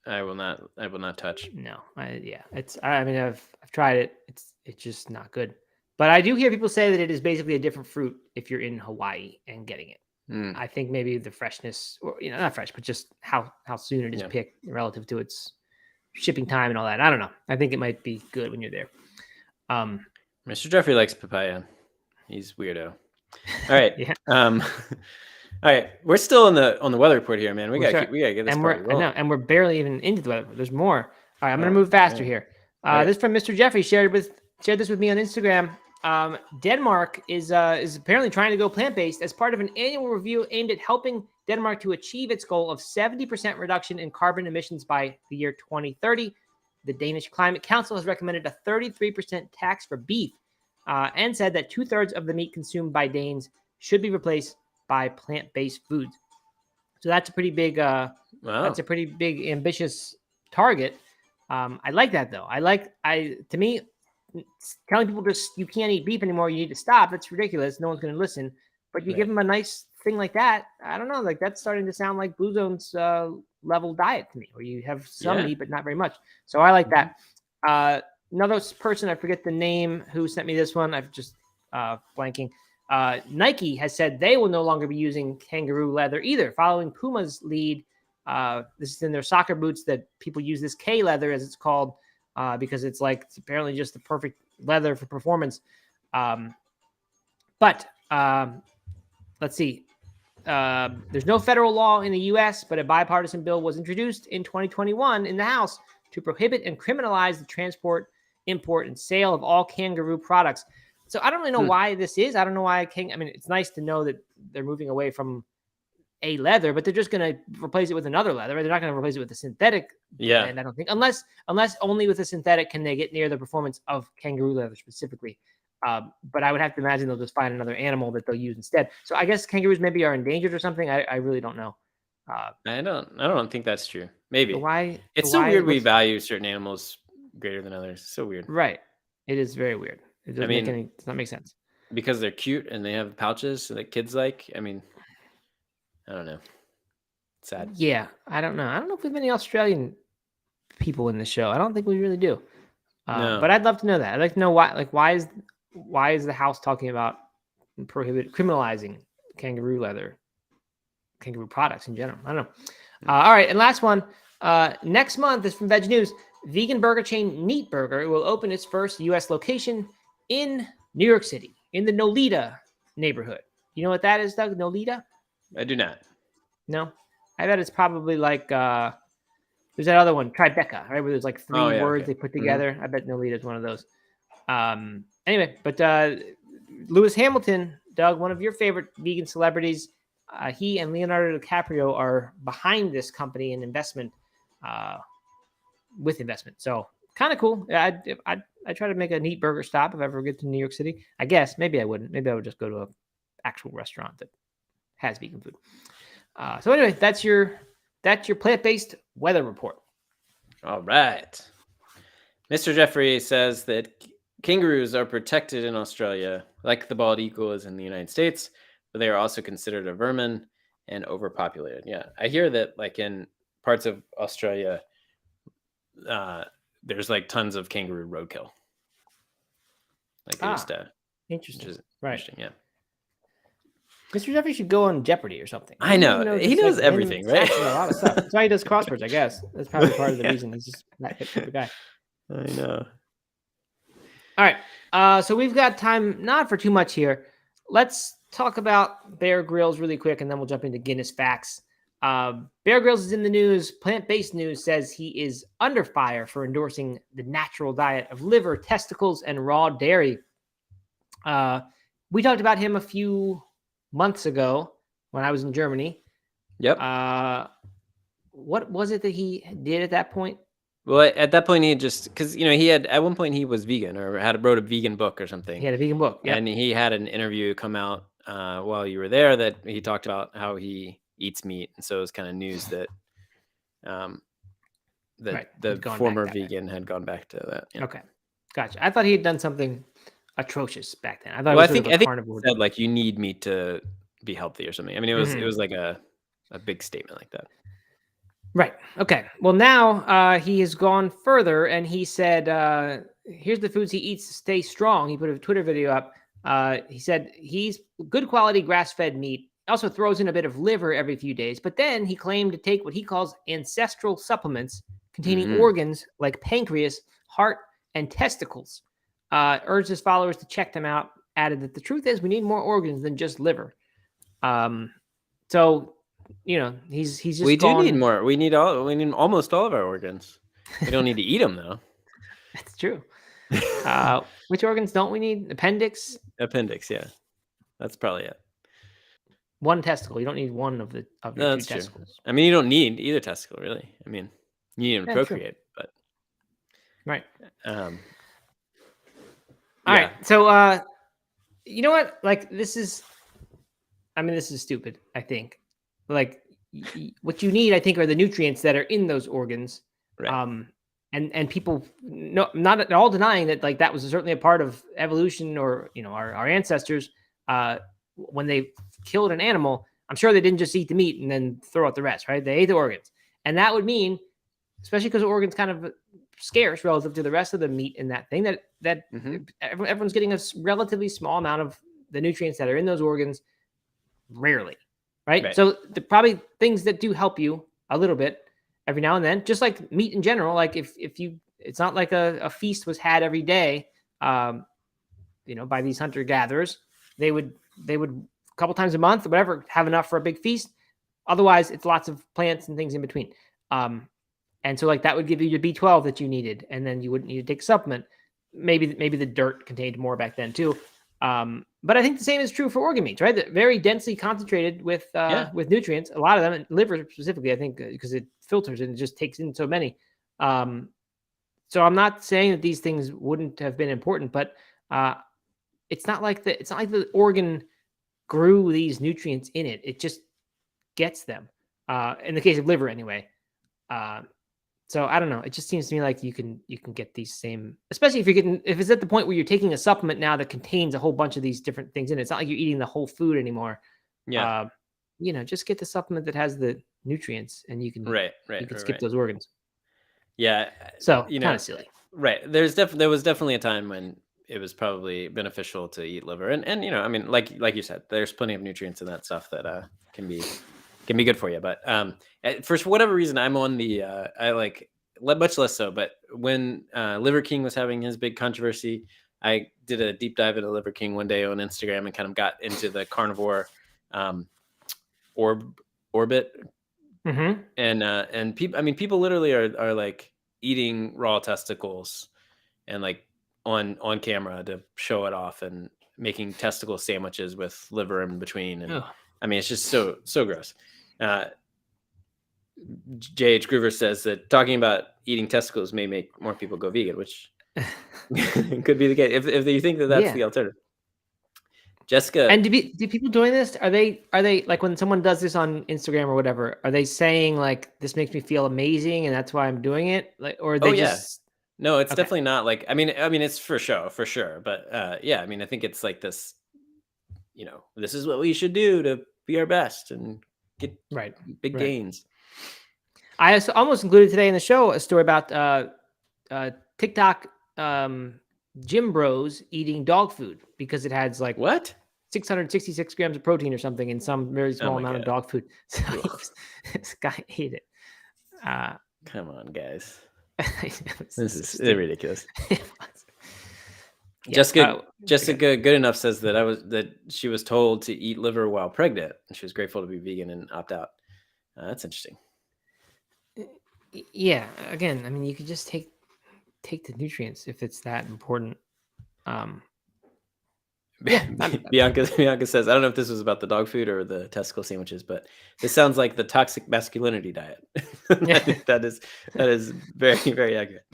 I will not touch. No. I mean, I've tried it. It's just not good. But I do hear people say that it is basically a different fruit if you're in Hawaii and getting it. Mm, I think maybe the freshness, or not fresh, but just how soon it is yeah. picked relative to its shipping time and all that. I don't know. I think it might be good when you're there. Mr. Jeffrey likes papaya. He's weirdo. All right. Yeah. All right. We're still on the weather report here, man. We gotta get this party I rolling. know, and we're barely even into the weather. There's more. All right, I'm gonna Oh, move faster man. here. Okay. This is from Mr. Jeffrey shared this with me on Instagram. Denmark is apparently trying to go plant-based as part of an annual review aimed at helping Denmark to achieve its goal of 70% reduction in carbon emissions by the year 2030. The Danish Climate Council has recommended a 33% tax for beef, and said that 2/3 of the meat consumed by Danes should be replaced by plant-based foods. So that's a pretty big Wow. that's a pretty big ambitious target. I like that though. To me, telling people just you can't eat beef anymore, you need to stop. That's ridiculous. No one's going to listen. But you give them a nice thing like that. I don't know. Like that's starting to sound like Blue Zone's level diet to me, where you have some meat but not very much. So I like that. Another person, I forget the name, who sent me this one. I've just blanking. Nike has said they will no longer be using kangaroo leather either, following Puma's lead. This is in their soccer boots that people use this K leather, as it's called, because it's apparently just the perfect leather for performance. But let's see. There's no federal law in the U.S., but a bipartisan bill was introduced in 2021 in the House to prohibit and criminalize the transport, import, and sale of all kangaroo products. So I don't really know why this is. I don't know why I mean, it's nice to know that they're moving away from a leather, but they're just going to replace it with another leather. Right? They're not going to replace it with a synthetic. Yeah. And I don't think, unless only with a synthetic can they get near the performance of kangaroo leather specifically. But I would have to imagine they'll just find another animal that they'll use instead. So I guess kangaroos maybe are endangered or something. I really don't know. I don't think that's true. Maybe. It's so weird we value certain animals greater than others. It's so weird. Right. It is very weird. It does not make sense. Because they're cute and they have pouches that kids like. I mean, I don't know. It's sad. Yeah, I don't know. I don't know if we have any Australian people in the show. I don't think we really do. No. But I'd love to know that. I'd like to know why is the House talking about criminalizing kangaroo leather, kangaroo products in general? I don't know. All right, and last one. Next month is from Veg News. Vegan burger chain Neat Burger will open its first U.S. location in New York City, in the Nolita neighborhood. You know what that is, Doug? Nolita? I do not. No? I bet it's probably like there's that other one, Tribeca, right? Where there's like three words they put together. I bet Nolita is one of those. Anyway, but Lewis Hamilton, Doug, one of your favorite vegan celebrities, he and Leonardo DiCaprio are behind this company and investment. So kind of cool. I try to make a Neat Burger stop if I ever get to New York City. I guess maybe I wouldn't. Maybe I would just go to an actual restaurant that has vegan food. So anyway, that's your plant-based weather report. All right, Mr. Jeffrey says that kangaroos are protected in Australia, like the bald eagle is in the United States, but they are also considered a vermin and overpopulated. Yeah, I hear that like in parts of Australia, there's like tons of kangaroo roadkill. Like they just, interesting. which is Right. interesting. Yeah. Mr. Jeffrey should go on Jeopardy or something. I know. He knows everything, right? A lot of stuff. That's why he does crosswords, I guess. That's probably part of the reason he's just that hip of a guy. I know. All right. So we've got time not for too much here. Let's talk about Bear Grylls really quick, and then we'll jump into Guinness facts. Bear Grylls is in the news. Plant-based news says he is under fire for endorsing the natural diet of liver, testicles, and raw dairy. We talked about him a few months ago when I was in Germany. Yep. What was it that he did at that point? Well, at that point, he just because he had at one point he was vegan or wrote a vegan book or something. He had a vegan book, yeah. And he had an interview come out while you were there that he talked about how he eats meat, and so it was kind of news that the former vegan had gone back to that. Yeah. Okay, gotcha. I thought he had done something atrocious back then. I thought. Well, I think carnivore. He said like you need meat to be healthy or something. I mean, it was like a big statement like that. Right. Okay. Well, now he has gone further, and he said, "Here's the foods he eats to stay strong." He put a Twitter video up. He said he's good quality grass-fed meat. Also throws in a bit of liver every few days, but then he claimed to take what he calls ancestral supplements containing organs like pancreas, heart, and testicles. Urged his followers to check them out. Added that the truth is we need more organs than just liver. So. He's just. We do need more. We need almost all of our organs. We don't need to eat them though. That's true. Which organs don't we need? Appendix, yeah. That's probably it. One testicle. You don't need one of the two testicles. I mean, you don't need either testicle, really. I mean, you need them to procreate, but right. All right. So, you know what? Like, this is stupid. I think. Like what you need, I think, are the nutrients that are in those organs. Right. And people not at all denying that, like, that was certainly a part of evolution or, our ancestors, when they killed an animal, I'm sure they didn't just eat the meat and then throw out the rest, right? They ate the organs. And that would mean, especially because the organ's kind of scarce relative to the rest of the meat in that thing, that everyone's getting a relatively small amount of the nutrients that are in those organs rarely. Right. So the probably things that do help you a little bit every now and then, just like meat in general. Like if you, it's not like a feast was had every day, by these hunter gatherers. They would a couple times a month or whatever have enough for a big feast. Otherwise, it's lots of plants and things in between. And so like that would give you the B12 that you needed, and then you wouldn't need to take a supplement. Maybe the dirt contained more back then too. But I think the same is true for organ meats, right? They're very densely concentrated with nutrients. A lot of them, and liver specifically, I think, because it filters and it just takes in so many. So I'm not saying that these things wouldn't have been important, but it's not like the organ grew these nutrients in it. It just gets them. In the case of liver, anyway. So I don't know. It just seems to me like you can get these same, especially if it's at the point where you're taking a supplement now that contains a whole bunch of these different things in it. It's not like you're eating the whole food anymore. Yeah. Just get the supplement that has the nutrients, and you can skip those organs. Yeah. So kind of silly. Right. There was definitely a time when it was probably beneficial to eat liver, and I mean, like you said, there's plenty of nutrients in that stuff that can be good for you. But for whatever reason, I'm on the I like much less so. But when Liver King was having his big controversy, I did a deep dive into Liver King one day on Instagram and kind of got into the carnivore orbit. Mm-hmm. And people literally are like eating raw testicles and like on camera to show it off and making testicle sandwiches with liver in between. And I mean, it's just so gross. J.H. Groover says that talking about eating testicles may make more people go vegan, which could be the case if you think that's the alternative. Jessica, and do people doing this? Are they like, when someone does this on Instagram or whatever, are they saying like, this makes me feel amazing and that's why I'm doing it? Like, or are they No, it's Okay. definitely not like. I mean, it's for sure. But yeah, I mean, I think it's like this. This is what we should do to be our best and get Right. big Right. gains. I almost included today in the show a story about TikTok gym bros eating dog food because it has like What? 666 grams of protein or something in some very Oh small my amount of God. dog food. So Ugh. this guy ate it. Come on, guys. It's This so is stupid. ridiculous. It was. Yeah, Jessica forget Good Enough says that she was told to eat liver while pregnant, and she was grateful to be vegan and opt out. That's interesting. it. Yeah, again, I mean, you could just take the nutrients if it's that important. Yeah, Bianca says, I don't know if this was about the dog food or the testicle sandwiches, but this sounds like the toxic masculinity diet. I think that is very, very accurate.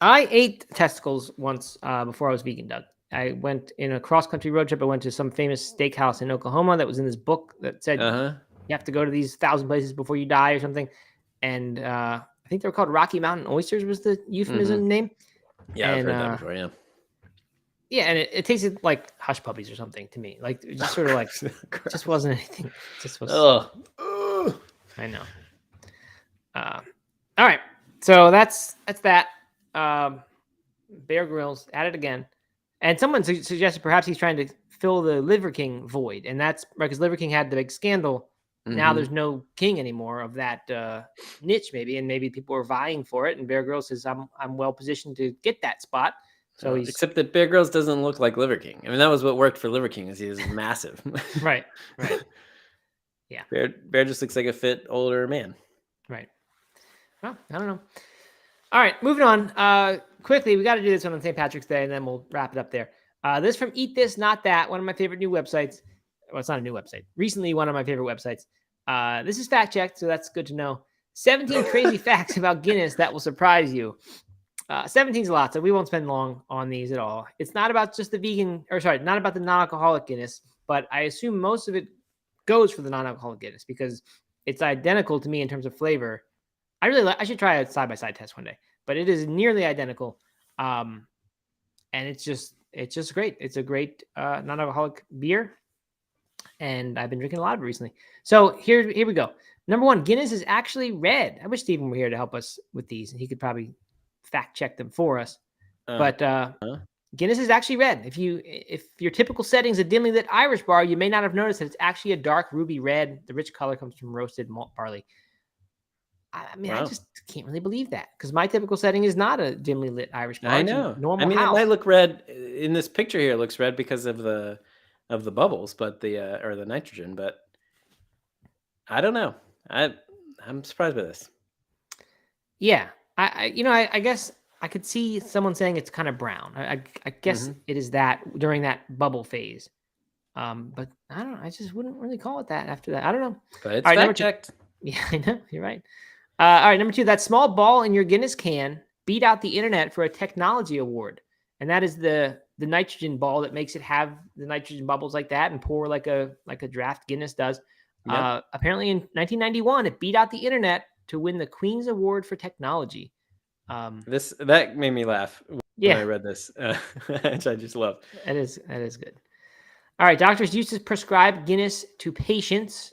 I ate testicles once before I was vegan, Doug. I went in a cross country road trip. I went to some famous steakhouse in Oklahoma that was in this book that said Uh-huh. you have to go to these 1,000 places before you die or something. And I think they were called Rocky Mountain Oysters was the euphemism name. Yeah, and, I've heard that before, yeah. Yeah, and it tasted like hush puppies or something to me. Like it just sort of like it just wasn't anything. It just was. Oh. I know. All right, so that's that. Bear Grylls at it again, and someone suggested perhaps he's trying to fill the Liver King void, and that's right because Liver King had the big scandal. Now there's no king anymore of that niche, maybe, and maybe people are vying for it. And Bear Grylls says, "I'm well positioned to get that spot." So he's except that Bear Grylls doesn't look like Liver King. I mean, that was what worked for Liver King, is he was massive. right. Yeah. Bear just looks like a fit older man. Right. Well, I don't know. All right, moving on. Quickly, we got to do this one on St. Patrick's Day, and then we'll wrap it up there. This from Eat This Not That, one of my favorite new websites. Well, it's not a new website. Recently, one of my favorite websites. This is fact checked, so that's good to know. 17 crazy facts about Guinness that will surprise you. 17 is a lot, so we won't spend long on these at all. It's not about just the not about the non-alcoholic Guinness, but I assume most of it goes for the non-alcoholic Guinness because it's identical to me in terms of flavor. I should try a side-by-side test one day, but it is nearly identical. And it's just great. It's a great non-alcoholic beer. And I've been drinking a lot of it recently. So here we go. Number one, Guinness is actually red. I wish Stephen were here to help us with these, and he could probably fact check them for us. But Guinness is actually red. If your typical setting is a dimly lit Irish bar, you may not have noticed that it's actually a dark ruby red. The rich color comes from roasted malt barley. I mean, wow. I just can't really believe that because my typical setting is not a dimly lit Irish bar. I know. Normal house. It might look red in this picture here. It looks red because of the bubbles, but or the nitrogen. But I don't know. I'm surprised by this. Yeah, I guess I could see someone saying it's kind of brown. I guess it is that during that bubble phase. But I don't know. I just wouldn't really call it that after that. I don't know. But it's fact checked. Yeah, I know. You're right. All right, number two, that small ball in your Guinness can beat out the internet for a technology award. And that is the nitrogen ball that makes it have the nitrogen bubbles like that and pour like a draft Guinness does. Yep. Apparently in 1991, it beat out the internet to win the Queen's Award for Technology. That made me laugh when I read this, which I just love. That is good. All right, doctors used to prescribe Guinness to patients.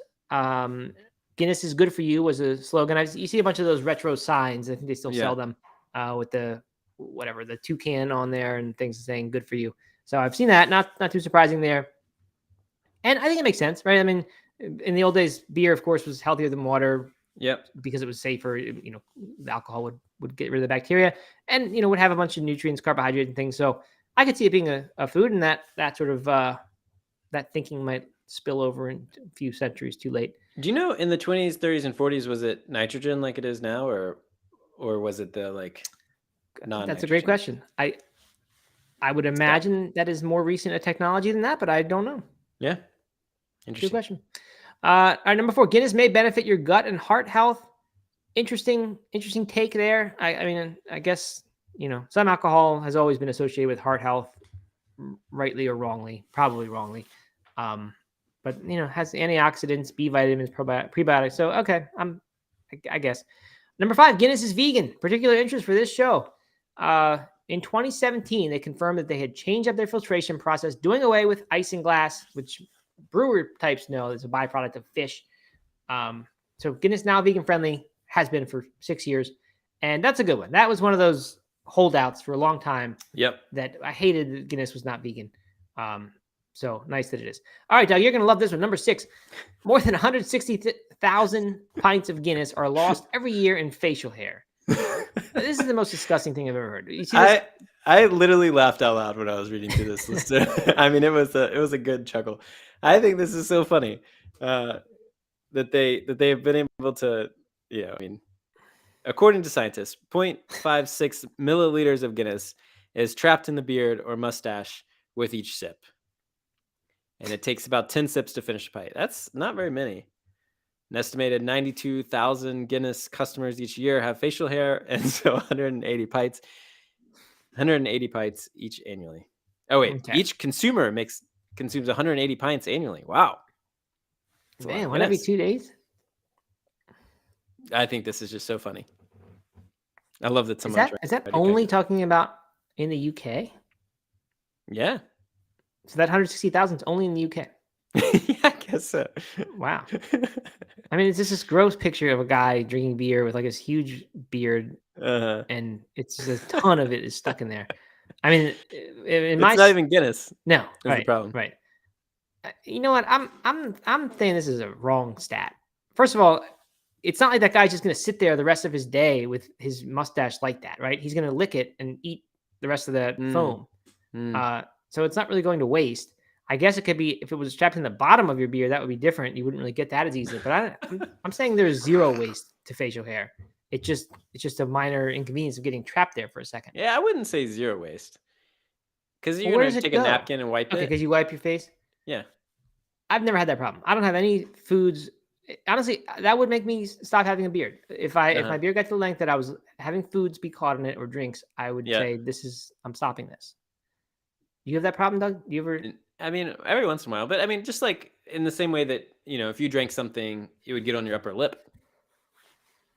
Guinness is good for you was a slogan. You see a bunch of those retro signs. I think they still sell them with the toucan on there and things saying good for you. So I've seen that. Not too surprising there. And I think it makes sense, right? I mean, in the old days, beer, of course, was healthier than water. Yep. Because it was safer. The alcohol would get rid of the bacteria and, would have a bunch of nutrients, carbohydrates and things. So I could see it being a food, and that sort of that thinking might spill over in a few centuries too late. Do you know in the 20s, 30s, and 40s, was it nitrogen like it is now, or was it the non-nitrogen? That's a great question. I would imagine that is more recent a technology than that, but I don't know. Yeah. Interesting. Good question. All right, number 4, Guinness may benefit your gut and heart health. Interesting take there. I mean, I guess, some alcohol has always been associated with heart health, rightly or wrongly, probably wrongly. But has antioxidants, B vitamins, prebiotics. So okay, I guess. Number 5, Guinness is vegan. Particular interest for this show. In 2017, they confirmed that they had changed up their filtration process, doing away with isinglass, which brewer types know is a byproduct of fish. So Guinness now vegan friendly, has been for 6 years, and that's a good one. That was one of those holdouts for a long time. Yep. That I hated that Guinness was not vegan. So nice that it is. All right, Doug, you're going to love this one. Number 6, more than 160,000 pints of Guinness are lost every year in facial hair. This is the most disgusting thing I've ever heard. You see this? I literally laughed out loud when I was reading through this list. I mean, it was a good chuckle. I think this is so funny that they have been able to, I mean, according to scientists, 0.56 milliliters of Guinness is trapped in the beard or mustache with each sip. And it takes about 10 sips to finish a pint. That's not very many. An estimated 92,000 Guinness customers each year have facial hair, and so 180 pints each annually. Oh, wait. Okay. Each consumer consumes 180 pints annually. Wow. That's Man, one every 2 days? I think this is just so funny. I love that Is that only talking about in the UK? Yeah. So that 160,000 is only in the UK. Yeah, I guess so. Wow. I mean, it's just this gross picture of a guy drinking beer with like this huge beard, and it's just a ton of it is stuck in there. I mean, it's not even Guinness. No, that's the problem. Right. You know what? I'm saying this is a wrong stat. First of all, it's not like that guy's just going to sit there the rest of his day with his mustache like that, right? He's going to lick it and eat the rest of the foam. So it's not really going to waste. I guess it could be if it was trapped in the bottom of your beard, that would be different. You wouldn't really get that as easily. But I'm saying there's zero waste to facial hair. It's just a minor inconvenience of getting trapped there for a second. Yeah, I wouldn't say zero waste. Because you're going to take a napkin and wipe it. Okay, because you wipe your face? Yeah. I've never had that problem. I don't have any foods. Honestly, that would make me stop having a beard. If my beard got to the length that I was having foods be caught in it or drinks, I would say I'm stopping this. You have that problem, Doug? Do you ever? I mean, every once in a while, but I mean, just like in the same way that, if you drank something, it would get on your upper lip.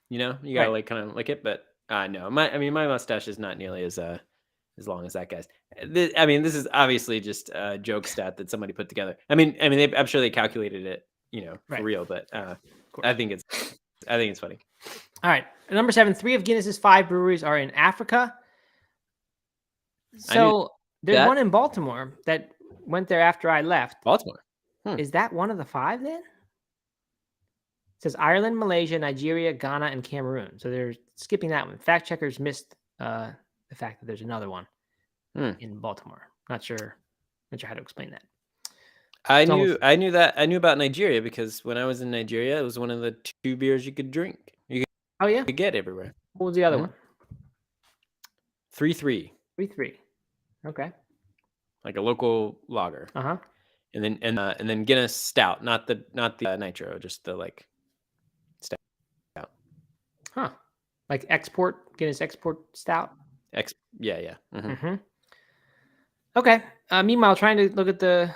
You gotta like kind of lick it, but no, my mustache is not nearly as long as that guy's. This is obviously just a joke stat that somebody put together. I'm sure they calculated it, for real, but I think it's funny. All right, number 7, 3 of Guinness's 5 breweries are in Africa. So there's one in Baltimore that went there after I left. Baltimore. Is that one of the 5 then? It says Ireland, Malaysia, Nigeria, Ghana, and Cameroon. So they're skipping that one. Fact checkers missed the fact that there's another one in Baltimore. Not sure how to explain that. I knew about Nigeria because when I was in Nigeria, it was one of the 2 beers you could drink. You could get everywhere. What was the other one? 3-3. 3-3. Okay. Like a local lager. Uh-huh. And then Guinness Stout, not the nitro, just the like stout. Huh. Like Guinness Export Stout. Yeah. Mm-hmm. Okay. Meanwhile, trying to look at the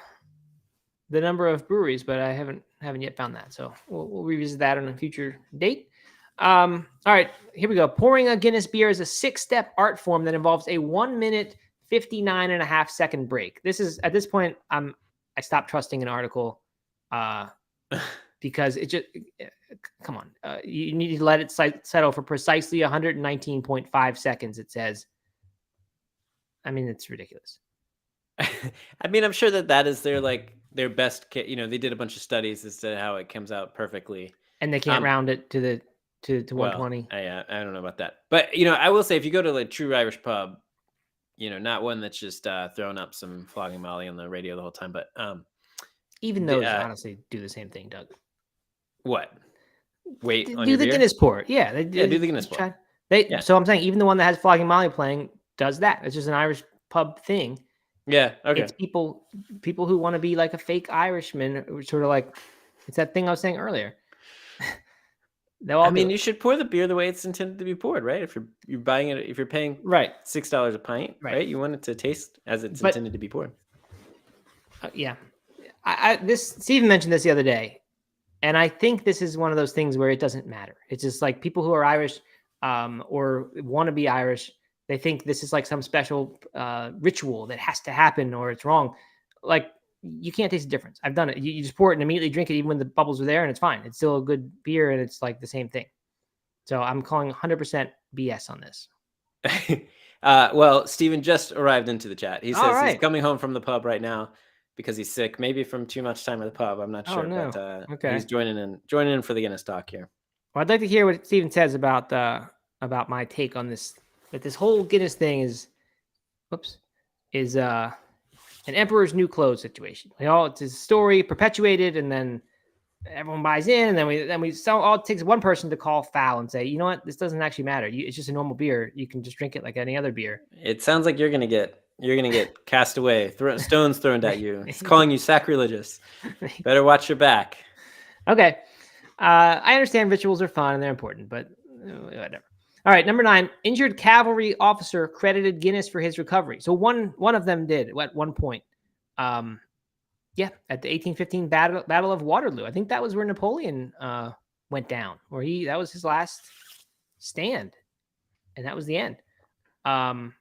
number of breweries, but I haven't yet found that. So we'll revisit that on a future date. All right, here we go. Pouring a Guinness beer is a 6-step art form that involves a 1 minute 59.5 second break. This is, at this point, I stopped trusting an article because it just, come on. You need to let it settle for precisely 119.5 seconds, it says. It's ridiculous. I'm sure that is their best, they did a bunch of studies as to how it comes out perfectly. And they can't round it to 120. I don't know about that. But, I will say if you go to a true Irish pub, not one that's just throwing up some Flogging Molly on the radio the whole time, but even those honestly do the same thing, Doug. What? Wait, do the Guinness pour? Yeah, they do the Guinness pour. So I'm saying even the one that has Flogging Molly playing does that. It's just an Irish pub thing. Yeah, okay. It's people who want to be like a fake Irishman, sort of like it's that thing I was saying earlier. You should pour the beer the way it's intended to be poured, right? If you're buying it, if you're paying $6 a pint, right? You want it to taste as it's intended to be poured. Yeah, Steven mentioned this the other day, and I think this is one of those things where it doesn't matter. It's just like people who are Irish or want to be Irish, They think this is like some special ritual that has to happen or it's wrong. Like, you can't taste the difference. I've done it. You just pour it and immediately drink it even when the bubbles are there, and it's fine. It's still a good beer, and it's like the same thing. So I'm calling 100% BS on this. Well, Steven just arrived into the chat. He All says right. he's coming home from the pub right now because he's sick, maybe from too much time at the pub. I'm not Oh, sure, no. but Okay. he's joining in for the Guinness talk here. Well, I'd like to hear what Steven says about my take on this. That this whole Guinness thing is an emperor's new clothes situation. It's a story perpetuated, and then everyone buys in, and then we sell. All it takes one person to call foul and say, you know what, this doesn't actually matter. It's just a normal beer. You can just drink it like any other beer. It sounds like you're gonna get cast away, stones thrown at you. It's calling you sacrilegious. Better watch your back. Okay, I understand rituals are fun and they're important, but whatever. All right, number 9, injured cavalry officer credited Guinness for his recovery. So one of them did at one point. At the 1815 Battle of Waterloo. I think that was where Napoleon went down, where that was his last stand, and that was the end. So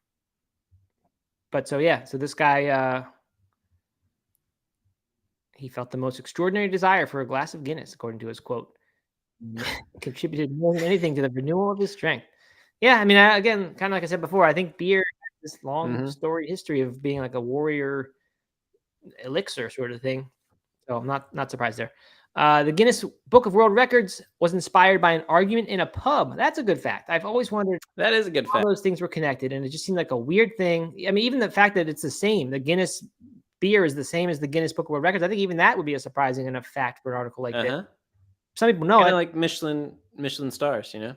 this guy, he felt the most extraordinary desire for a glass of Guinness, according to his quote. Contributed more than anything to the renewal of his strength. Yeah, I mean, again, kind of like I said before, I think beer has this long storied history of being like a warrior elixir sort of thing. So I'm not surprised there. The Guinness Book of World Records was inspired by an argument in a pub. That's a good fact. I've always wondered. That is a good fact. Those things were connected, and it just seemed like a weird thing. I mean, even the fact that it's the same, the Guinness beer is the same as the Guinness Book of World Records. I think even that would be a surprising enough fact for an article like this. Some people know it. Like Michelin stars, you know?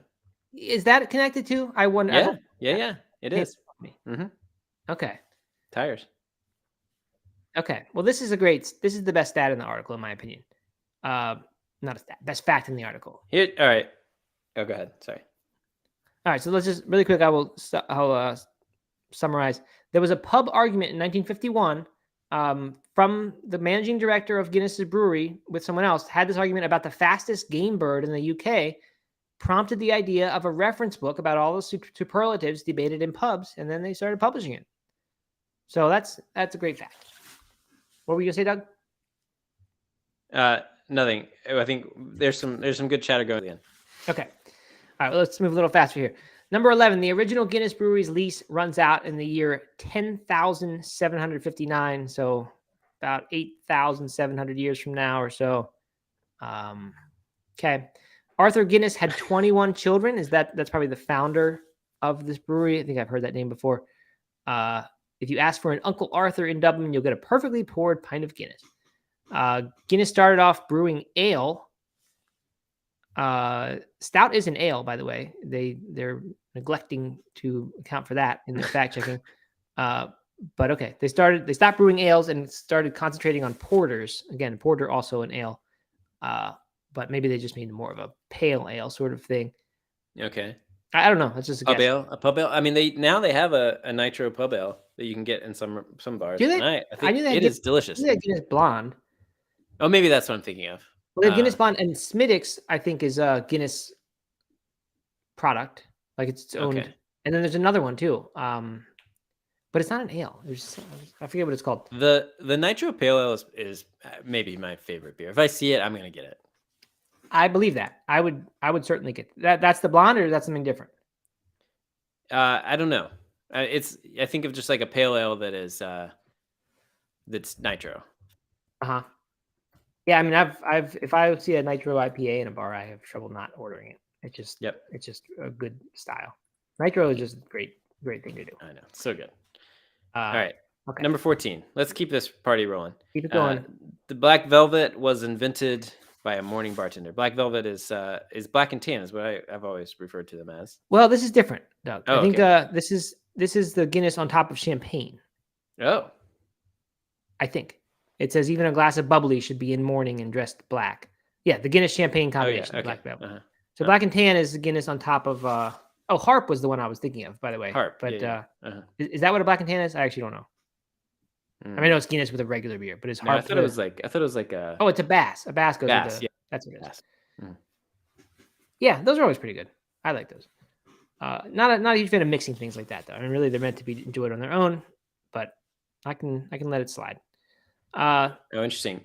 Is that connected to? I wonder. Yeah. It is. Okay. Tires. Okay. Well, this is the best stat in the article, in my opinion. Not a stat, best fact in the article. All right. Oh, go ahead. Sorry. All right. So let's just really quick. I'll summarize. There was a pub argument in 1951 from the managing director of Guinness's brewery with someone else, had this argument about the fastest game bird in the UK, prompted the idea of a reference book about all the superlatives debated in pubs, and then they started publishing it. So that's a great fact. What were you gonna say, Doug? Nothing. I think there's some good chatter going in. Okay. All right, well, let's move a little faster here. Number 11, the original Guinness Brewery's lease runs out in the year 10,759, so about 8,700 years from now or so. Okay. Arthur Guinness had 21 children. That's probably the founder of this brewery. I think I've heard that name before. If you ask for an Uncle Arthur in Dublin, you'll get a perfectly poured pint of Guinness. Guinness started off brewing ale. Stout is an ale, by the way. They're neglecting to account for that in their fact checking. But okay, they stopped brewing ales and started concentrating on porters. Again, porter also an ale. But maybe they just made more of a pale ale sort of thing. Okay. I don't know. That's just a guess. A pub ale. I mean, they have a nitro pub ale that you can get in some bars. Do they? I think it is delicious. They Guinness Blonde. Oh, maybe that's what I'm thinking of. Well, the Guinness Blonde and Smittix, I think, is a Guinness product, like it's owned. Okay. And then there's another one too, but it's not an ale. I forget what it's called. The Nitro Pale Ale is maybe my favorite beer. If I see it, I'm gonna get it. I believe that. I would certainly get that. That's the blonde, or that's something different. I don't know. I think of just like a pale ale that is that's nitro. Yeah, I mean, if I see a nitro IPA in a bar, I have trouble not ordering it. It's just a good style. Nitro is just a great thing to do. I know, it's so good. All right, okay. Number 14. Let's keep this party rolling. Keep it going. The Black Velvet was invented by a morning bartender. Black Velvet is black and tan, is what I've always referred to them as. Well, this is different, Doug. Oh, I think this is the Guinness on top of champagne. Oh, I think. It says even a glass of bubbly should be in mourning and dressed black. Yeah, the Guinness champagne combination. Okay. Black Velvet. So black and tan is the Guinness on top of. Harp was the one I was thinking of, by the way. Harp. But is that what a black and tan is? I actually don't know. I mean, I know it's Guinness with a regular beer, but it's Harp. I thought it was like a. Oh, it's a Bass. A Bass goes with the. Yeah. That's what it is. Yeah, those are always pretty good. I like those. Not a huge fan of mixing things like that, though. I mean, really, they're meant to be enjoyed on their own, but I can let it slide. Oh, interesting.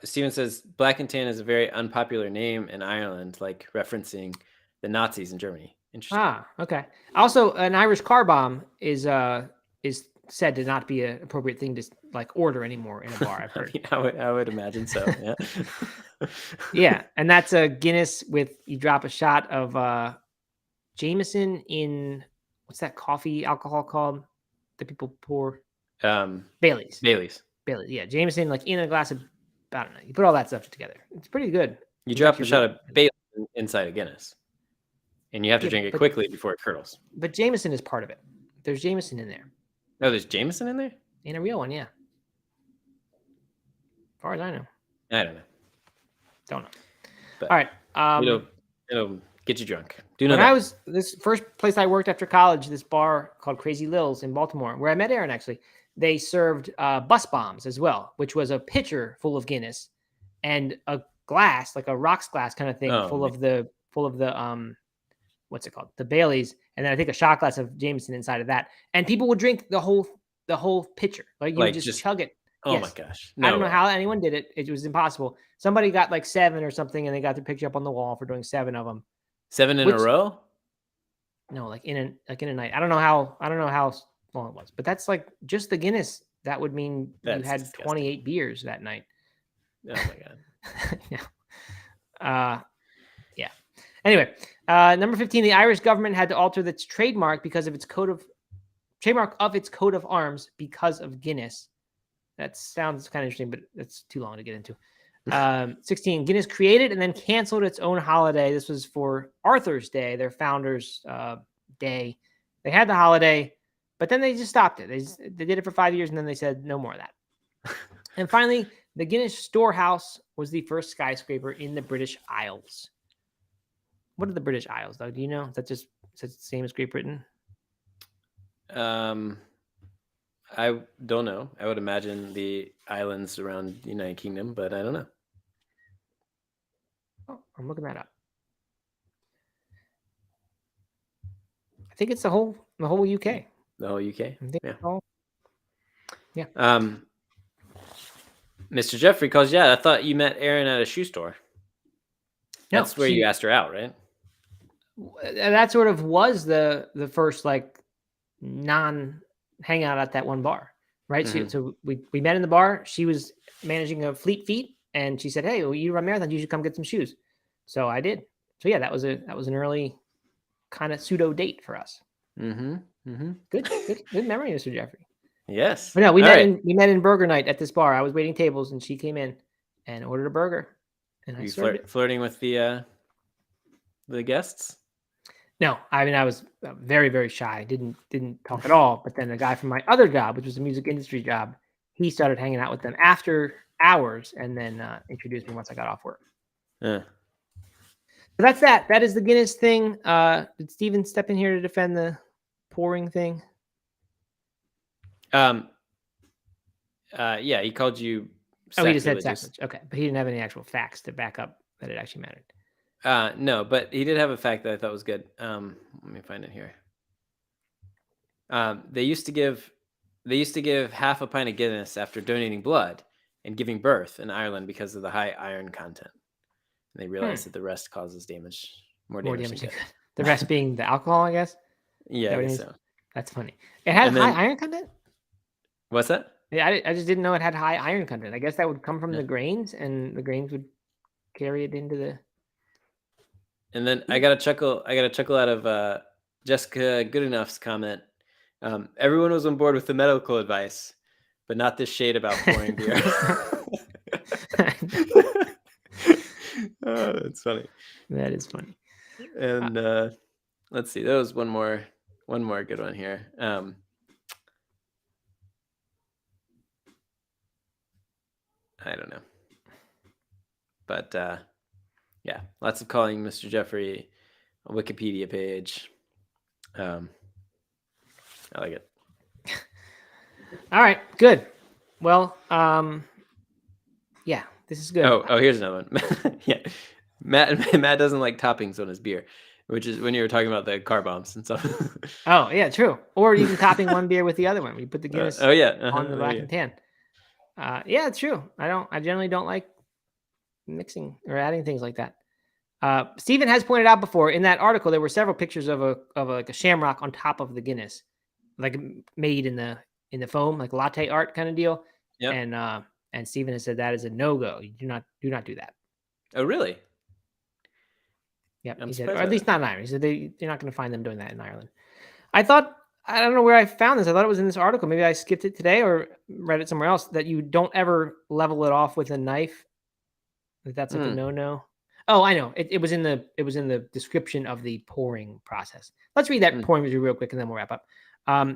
Steven says Black and Tan is a very unpopular name in Ireland, like referencing the Nazis in Germany. Interesting. Okay. Also, an Irish car bomb is said to not be an appropriate thing to like order anymore in a bar. I've heard. Yeah, I would imagine so. Yeah. Yeah, and that's a Guinness with you drop a shot of Jameson in what's that coffee alcohol called that people pour? Bailey's. Bailey's. Bailey's. Yeah, Jameson like in a glass of I don't know. You put all that stuff together. It's pretty good. You It's drop a actually shot really of good. Bailey's inside a Guinness, and you have to Yeah, drink it but- quickly before it curdles. But Jameson is part of it. There's Jameson in there. Oh, there's Jameson in there? In a real one, yeah. As far as I know. I don't know. Don't know. But All right. it'll get you drunk. Do know When that. I was this first place I worked after college, this bar called Crazy Lil's in Baltimore, where I met Aaron actually, they served bus bombs as well, which was a pitcher full of Guinness and a glass, like a rocks glass kind of thing, Oh, full of the what's it called? The Baileys, and then I think a shot glass of Jameson inside of that. And people would drink the whole pitcher. Like you would just chug it. Oh Yes. my gosh. I don't know way. how anyone did it. It was impossible. Somebody got like 7 or something, and they got their picture up on the wall for doing 7 of them. 7 in a Which- row? No, like in a night. I don't know how long it was, but that's like just the Guinness. That would mean That's you had disgusting. 28 beers that night. Oh my god. Yeah. Yeah. Anyway, number 15, the Irish government had to alter its trademark because of its coat of arms because of Guinness. That sounds kind of interesting, but that's too long to get into. 16, Guinness created and then canceled its own holiday. This was for Arthur's Day, their founders' day. They had the holiday, but then they just stopped it. They did it for 5 years, and then they said no more of that. And finally, the Guinness Storehouse was the first skyscraper in the British Isles. What are the British Isles, though? Do you know? Is that just the same as Great Britain? I don't know. I would imagine the islands around the United Kingdom, but I don't know. Oh, I'm looking that up. I think it's the whole UK. The whole UK. I think Yeah. it's all- Mr. Jeffrey calls. Yeah, I thought you met Erin at a shoe store. No, That's where you asked her out, right? that sort of was the first like non hangout at that one bar, right? Mhm. So we met in the bar. She was managing a Fleet Feet, and she said, "Hey, well, you run marathons, you should come get some shoes." So I did. So yeah, that was an early kind of pseudo date for us. Mm-hmm. Mm-hmm. Good memory, Mr. Jeffrey. Yes. But no, we All met right. we met in burger night at this bar. I was waiting tables, and she came in and ordered a burger, and I You served it. flirting with the guests? No, I mean I was very, very shy. Didn't talk at all. But then the guy from my other job, which was a music industry job, he started hanging out with them after hours, and then introduced me once I got off work. Yeah. So that's that. That is the Guinness thing. Did Steven step in here to defend the pouring thing? Yeah, he called you. Oh, he just said sacrilegious. sacrilege. Okay, but he didn't have any actual facts to back up that it actually mattered. No, but he did have a fact that I thought was good. Let me find it here. They used to give half a pint of Guinness after donating blood and giving birth in Ireland because of the high iron content. And they realized that the rest causes more More damage damage than than good. good. The rest being the alcohol, I guess. Yeah, that I what it guess is? so. That's funny. It had And high then- iron content. What's that? Yeah, I just didn't know it had high iron content. I guess that would come from Yeah. the grains, and the grains would carry it into the. And then I got a chuckle out of Jessica Goodenough's comment. Everyone was on board with the medical advice, but not this shade about pouring beer. Oh, that's funny. That is funny. And let's see, there was one more good one here. I don't know, but yeah, lots of calling Mr. Jeffrey a Wikipedia page. I like it. All right, good. Well, yeah, this is good. Oh, here's another one. Yeah, Matt doesn't like toppings on his beer. which is when you were talking about the car bombs and stuff. Oh yeah, true. Or even topping one beer with the other one. We put the Guinness oh yeah, on the oh, black yeah. and tan. Yeah, it's true. I generally don't like mixing or adding things like that. Stephen has pointed out before in that article there were several pictures of like a shamrock on top of the Guinness, like made in the foam, like latte art kind of deal. Yep. And Stephen has said that is a no-go. You do not do that. Oh really? Yep. I'm He said, or surprised at by least that. not in Ireland. He said they're not going to find them doing that in Ireland. I don't know where I found this. I thought it was in this article. Maybe I skipped it today or read it somewhere else that you don't ever level it off with a knife. That's like a no-no. Oh, I know. It was in the description of the pouring process. Let's read that pouring review real quick and then we'll wrap up.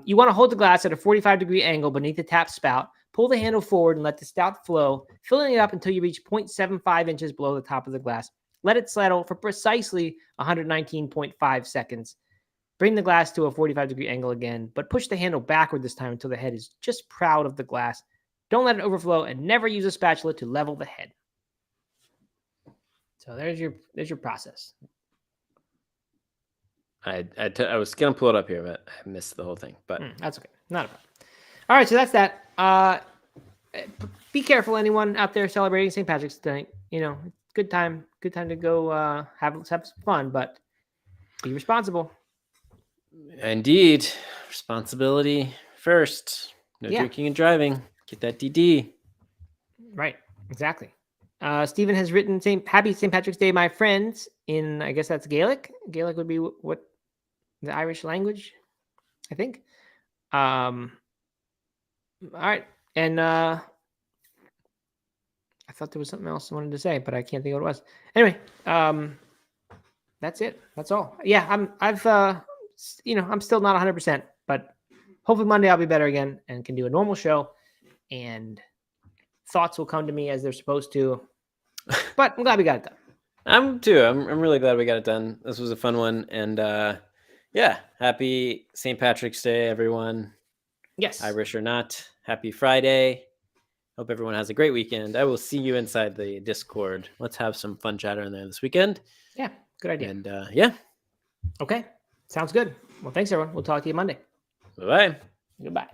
You want to hold the glass at a 45-degree angle beneath the tap spout. Pull the handle forward and let the stout flow, filling it up until you reach 0.75 inches below the top of the glass. Let it settle for precisely 119.5 seconds. Bring the glass to a 45-degree angle again, but push the handle backward this time until the head is just proud of the glass. Don't let it overflow and never use a spatula to level the head. So there's your process. I was gonna pull it up here, but I missed the whole thing. But that's okay. Not a problem. All right, so that's that. Be careful, anyone out there celebrating St. Patrick's Day. You know, good time to go have some fun, but be responsible. Indeed, responsibility first. No drinking and driving. Get that DD. Right, exactly. Stephen has written Happy St. Patrick's Day, my friends, in, I guess that's Gaelic. Gaelic would be what the Irish language, I think. All right. And I thought there was something else I wanted to say, but I can't think of what it was. Anyway, that's it. That's all. Yeah, I'm still not 100%, but hopefully Monday I'll be better again and can do a normal show and thoughts will come to me as they're supposed to. But I'm glad we got it done. I'm too. I'm really glad we got it done. This was a fun one. And yeah, happy St. Patrick's Day, everyone. Yes. Irish or not. Happy Friday. Hope everyone has a great weekend. I will see you inside the Discord. Let's have some fun chatter in there this weekend. Yeah, good idea. And yeah. Okay. Sounds good. Well, thanks, everyone. We'll talk to you Monday. Bye-bye. Goodbye.